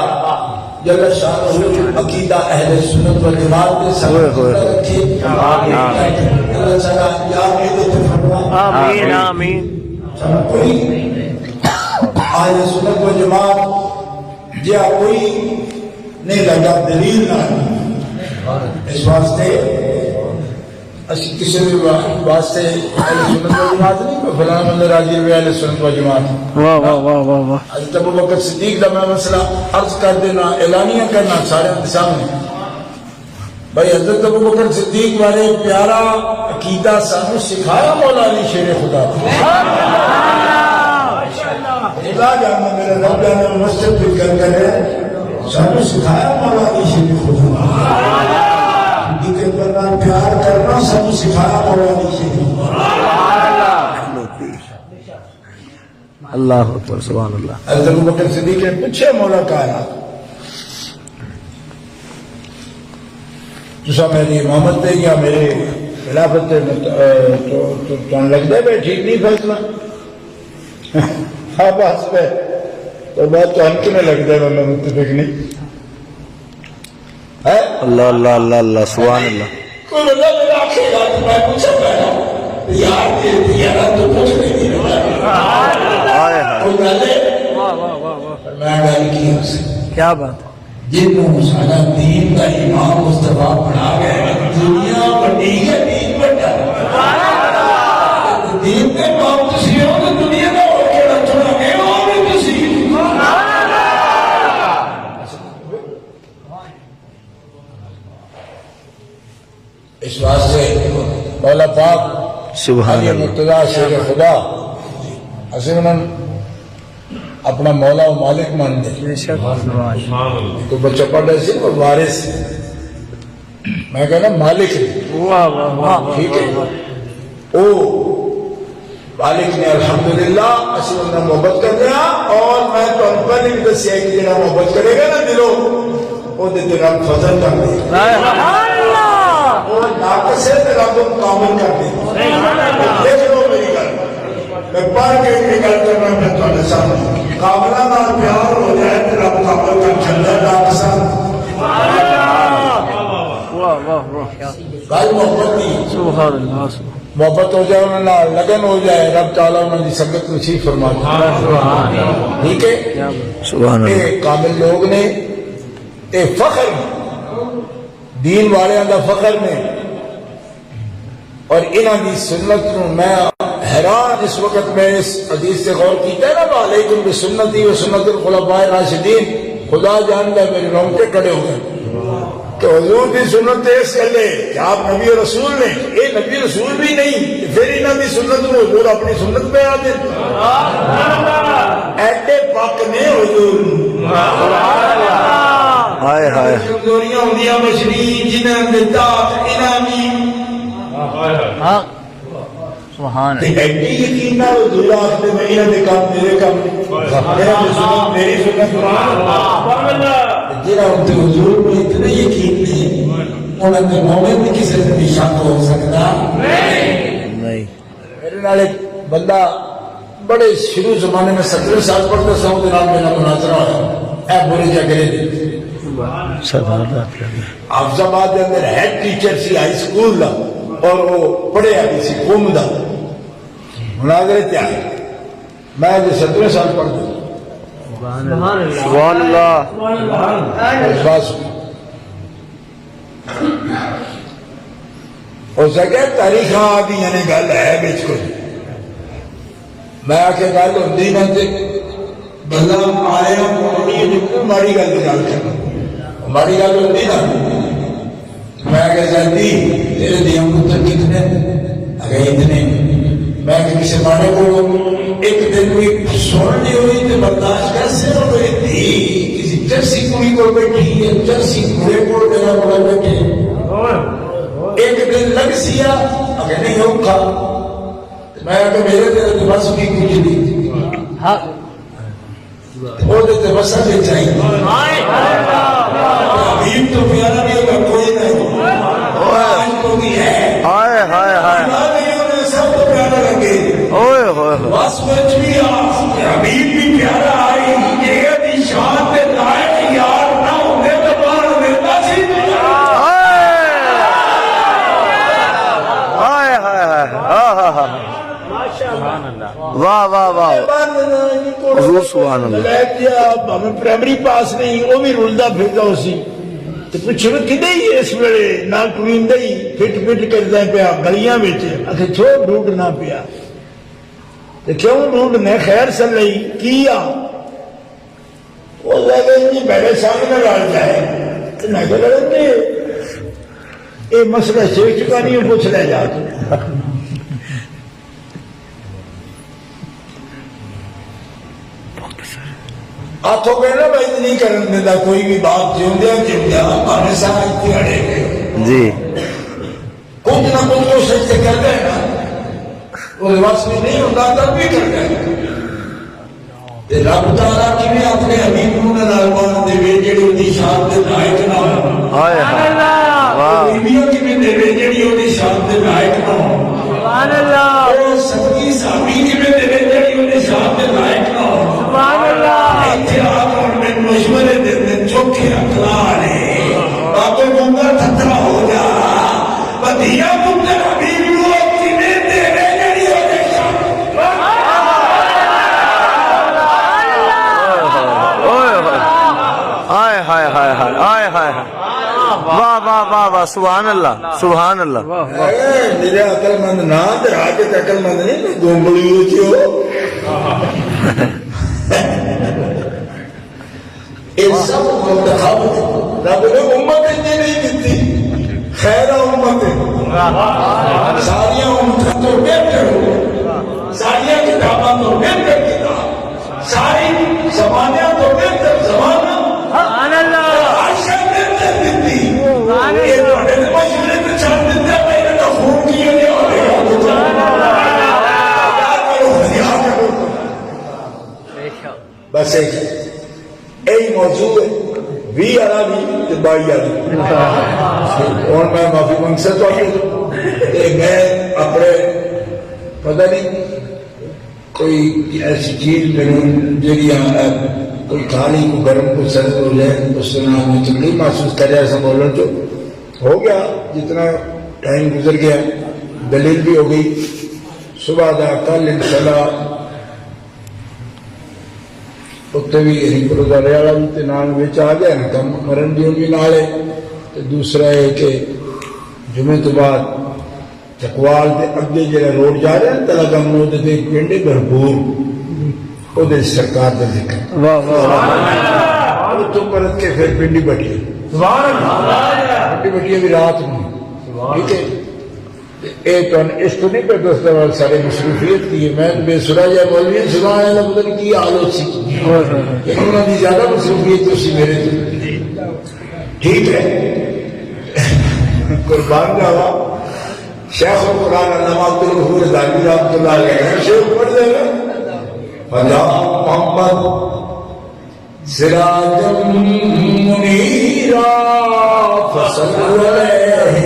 جل شانہ عقیدہ اہل سنت والجماعت میں سب رکھے اللہ تعالیٰ یا عید فرما آمین آمین کوئی اہل سنت والجماعت جیا کوئی نہیں لگا دلیل نہ اس واسطے اسی کسی بھی واسطے اہل سنت والجماعت نہیں کہ فلاں بندہ راضی ہوئے اہل سنت والجماعت واہ واہ واہ واہ واہ حضرت ابو بکر صدیق کا میں مسئلہ عرض کر دینا اعلانیہ کرنا سارے سامنے بھائی حضرت ابو بکر صدیق والے پیارا عقیدہ سانو سکھایا مولا علی شیر خدا خدا جانا میرے رب جانا مسجد فکر کرے سانو سکھایا مولا علی شیر خدا کے بندہ پیار کرنا سب سکھایا مولا علی شیر اللہ اکبر سبحان اللہ حضرت ابو بکر صدیق نے پوچھے مولا کہا تو سب میری امامت دے یا میرے خلافت دے تو لگ دے بھائی ٹھیک نہیں فیصلہ ہاں بس پہ تو بات تو ہم کنے لگ دے میں متفق نہیں ہے اللہ اللہ اللہ اللہ سبحان اللہ کوئی بندہ میرا آنکھیں گا تو میں پوچھا پہنا یار دے دیا تو پوچھ نہیں دی کوئی گالے میں گال کی ہم سے کیا بات جنہوں سارا دین کا امام مصطفیٰ پڑھا گئے دنیا بڑی ہے دین بڑا دین کے امام کسی ہو تو دنیا کا ہو کے رکھنا ہے امام کسی اس واسطے مولا پاک سبحان علی اللہ مرتضیٰ شیر خدا حسیناً اپنا مولا و مالک مان دے تو بچہ پڑھ رہے سے وہ وارث میں کہنا مالک ہے واہ واہ واہ ٹھیک ہے او مالک نے الحمدللہ اسی انہیں محبت کر دیا اور میں تو ان پر نہیں دسیا کہ جنہا محبت کرے گا نا دلو وہ دے رب فضل کر دے اور ناقص ہے تو رب کامل کر دے دیکھ لو میری گل میں پڑھ کے نکل کر میں تو سامنے کاملہ نہ پیار ہو جائے تو رب کامل کر چلے ناقص واہ واہ واہ گل محبت نہیں سبحان اللہ محبت ہو جائے انہوں نے لگن ہو جائے رب تعالیٰ انہوں نے سنگت نصیب فرما دی ٹھیک ہے سبحان اللہ اے کامل لوگ نے اے فخر دین والے دا فخر نے اور انہوں دی سنت میں حیران اس وقت میں اس حدیث سے غور کیتا ہے نا علیکم بسنتی و سنت الخلفاء الراشدین خدا جانتا ہے میرے رونگٹے کھڑے ہو گئے تو حضور کی سنت اس گلے کہ آپ نبی و رسول نے، یہ نبی رسول بھی نہیں، پھر انہوں کی سنت کو حضور اپنی سنت پہ آ دیتے ایڈے پاک نے حضور ہائے ہائے کمزوریاں ہوندیاں مشری جنہاں نے دات انہاں بھی ہاں سبحان تے اللہ ایڈی یقین نہ حضور آخر میں انہاں دے کام میرے کام میرا سنت میری سنت سبحان اللہ جنہاں ہوتے حضور میں اتنے یقین نہیں انہاں کے مومن بھی کسی سے بھی شک ہو سکتا نہیں میرے نال ایک بندہ بڑے شروع زمانے میں 17 سال پڑھتا سا وہ نال میرا مناظرہ ہوا اے بولے جا کرے دے سبحان اللہ حافظ آباد کے اندر ہیڈ ٹیچر سی ہائی سکول دا اور وہ پڑھیا بھی سی قوم دا مناظرے تیار میں جو 17 سال پڑھتا سبحان اللہ بس اس جگہ تاریخ آدھی یعنی گل ہے بچ کچھ میں آ کے گل ہوتی نہ بندہ آیا ماڑی گل کی گل کرنا ماڑی گل ہوتی نا میں کہ جلدی تیرے دیا پتر کتنے اگر اتنے میں کہ کسی ماڑے کو ایک دن بھی سننی ہوئی تو برداشت کیسے ہو گئی تھی کسی چرسی کڑی کو بیٹھی ہے چرسی کڑے کو میرا بڑا بیٹھے ایک دن لگ سیا اگر نہیں ہوگا میں کہ میرے تیرے بس بھی کچھ نہیں وہ دیتے بس بھی چاہیے حبیب تو پیارا بھی ہوگا کوئی نہیں آج تو بھی ہے ہائے ہائے ہائے سب کو پیارا لگے اوئے ہوئے بس بچ بھی حبیب بھی پیارا آئی یہ دی شان تے لائق یار نہ ہوندے تو باہر ملتا سی ہائے ہائے ہائے واہ واہ واہ حضور سبحان اللہ ہمیں پرائمری پاس نہیں وہ بھی رلدا پھردا ہو سی تو پچھو کدے ہی اس ویلے نہ کوئندہ ہی پھٹ پھٹ کردا پیا گلیاں وچ اکھے چھوڑ ڈھونڈنا پیا تو کیوں ڈھونڈنے خیر صلی اللہ کیا وہ لگے جی میرے سامنے لڑ جائے تو نہ کہ لڑتے یہ مسئلہ سیکھ چکا نہیں پوچھ لے جا تو ہاتھوں گئے نا بھائی نہیں کرنے دیتا کوئی بھی بات جیوندیا ہمارے ساتھ اتنے اڑے گئے جی کچھ نہ کچھ وہ سجدے کر گئے نا وہ رواس میں نہیں ہوتا تب بھی کر گئے رب تعالیٰ کی بھی اپنے حبیب نو نالوان دے وے جڑی اودی شان دے لائق نہ ہو ہائے واہ بیبیوں کی بھی دے وے جڑی اودی شان دے لائق نہ ہو سبحان اللہ اور سبھی صحابی کی بھی دے وے جڑی اودی شان دے لائق نہ ہو سبحان اللہ اتحاد اور میں مشورے دے چوکھے اخلاق نے بابے گنگا تھترا ہو جا بدیا پتر حبیب نو کنے دے وے جڑی اودی شان ہائے ہائے ہائے ہائے ہائے واہ واہ واہ واہ سبحان اللہ سبحان اللہ میرے عقل مند نہ درا کے عقل مند نہیں گونگلی ہوتی ہو یہ سب منتخب رب نے امت اتنی نہیں دیتی خیر امت ساریا امت تو بہتر ہو ساریا کتاباں تو بہتر کتاب ساری زمانیاں تو بہتر زمانہ سبحان اللہ آشا بہتر دیتی یہ بڑے مشورے تو چھڑ دیتے ہیں میرے تو خون کی یہ ہو رہے بس ایک یہی موضوع ہے بھی آرا بھی بائی آرا اور میں معافی منگ سکتا ہوں میں اپنے پتہ نہیں کوئی ایسی چیز میری کوئی کھانی کو گرم کو سرد ہو جائے اس سے میں تکلیف محسوس کر رہا ایسا بولنے جو ہو گیا جتنا ٹائم گزر گیا دلیل بھی ہو گئی صبح دا کل انشاءاللہ اتنے بھی گرودوارے والا بھی نام بچ آ گیا نا کم مرن بھی بھی نال ہے دوسرا ہے کہ جمعے تو بعد چکوال کے اگے جہاں روڈ جا رہے ہیں تلاگم نو پنڈ بھرپور وہ سرکار کا ذکر تو پرت کے پھر پنڈی بٹی روٹی بٹی بھی رات میں ٹھیک ہے اس کو نہیں پہ دوستوں سارے مصروفیت کی ہے میں بے سرا جا مولوی سنا ہے پتہ نہیں کی حالت سی انہوں نے زیادہ مصروفیت تو سی میرے تو ٹھیک ہے قربان جاوا شیخ القرآن علامہ عبدالغفور دانی رحمۃ اللہ علیہ شیخ پڑھ دے گا فجا محمد سراجا منیرا فصل علیہ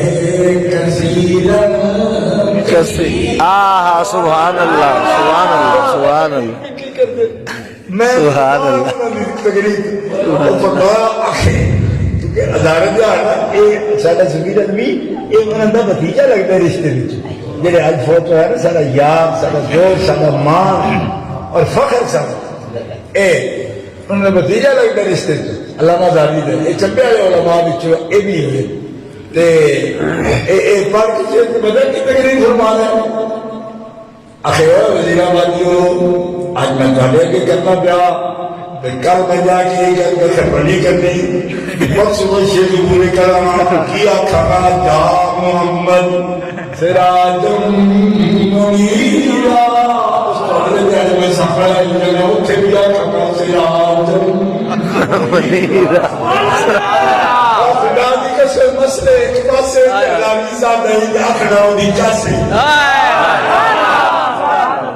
کثیرا سبحان اللہ سبحان اللہ سبحان اللہ سبحان اللہ عدالت سارا زمین آدمی یہ انہوں کا بتیجا لگتا ہے رشتے جہے اج فوت ہوا نا سارا یار سارا دوست سارا ماں اور فخر سارا انہوں کا بتیجا لگتا ہے رشتے علامہ زاوی دے یہ چمبے والے علماء یہ بھی ہوئے پڑھ کے بدل کی تقریر فرما ہے آخر وزیر آبادیوں آج میں تھوڑے اگے کرنا پیا کل میں جا کے یہ گل کر بڑی کرنی بہت صبح شیر پورے کرنا کیا کھانا جا محمد سراج منیرا اس طرح جانے میں سفر ہے جنہوں اتھے بھی آ کھانا سراج منیرا خدا دی کسے مسئلے ایک پاسے علامی صاحب نہیں آکھنا ہو دی چاسے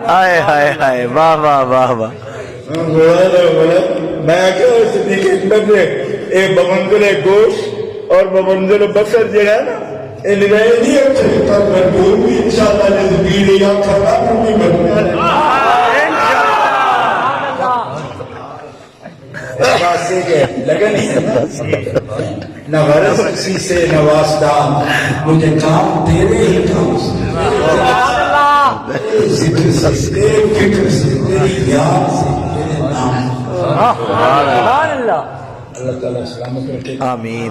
ہائے ہائے ہائے واہ واہ واہ واہ میں کیا صدیق اکبر نے اے بمنزل گوشت اور بمنزل بصر جڑا ہے نا اے لگائے نہیں اچھے پر بھرپور بھی انشاءاللہ نزبیر یا خطاب بھی بننا واسطے کے لگن ہی ہے نہ غرض کسی سے نہ واسطہ مجھے کام تیرے ہی کام سے ذکر سے تیرے فکر سے تیری یاد سے تیرے نام سبحان اللہ اللہ تعالیٰ سلامت رکھے آمین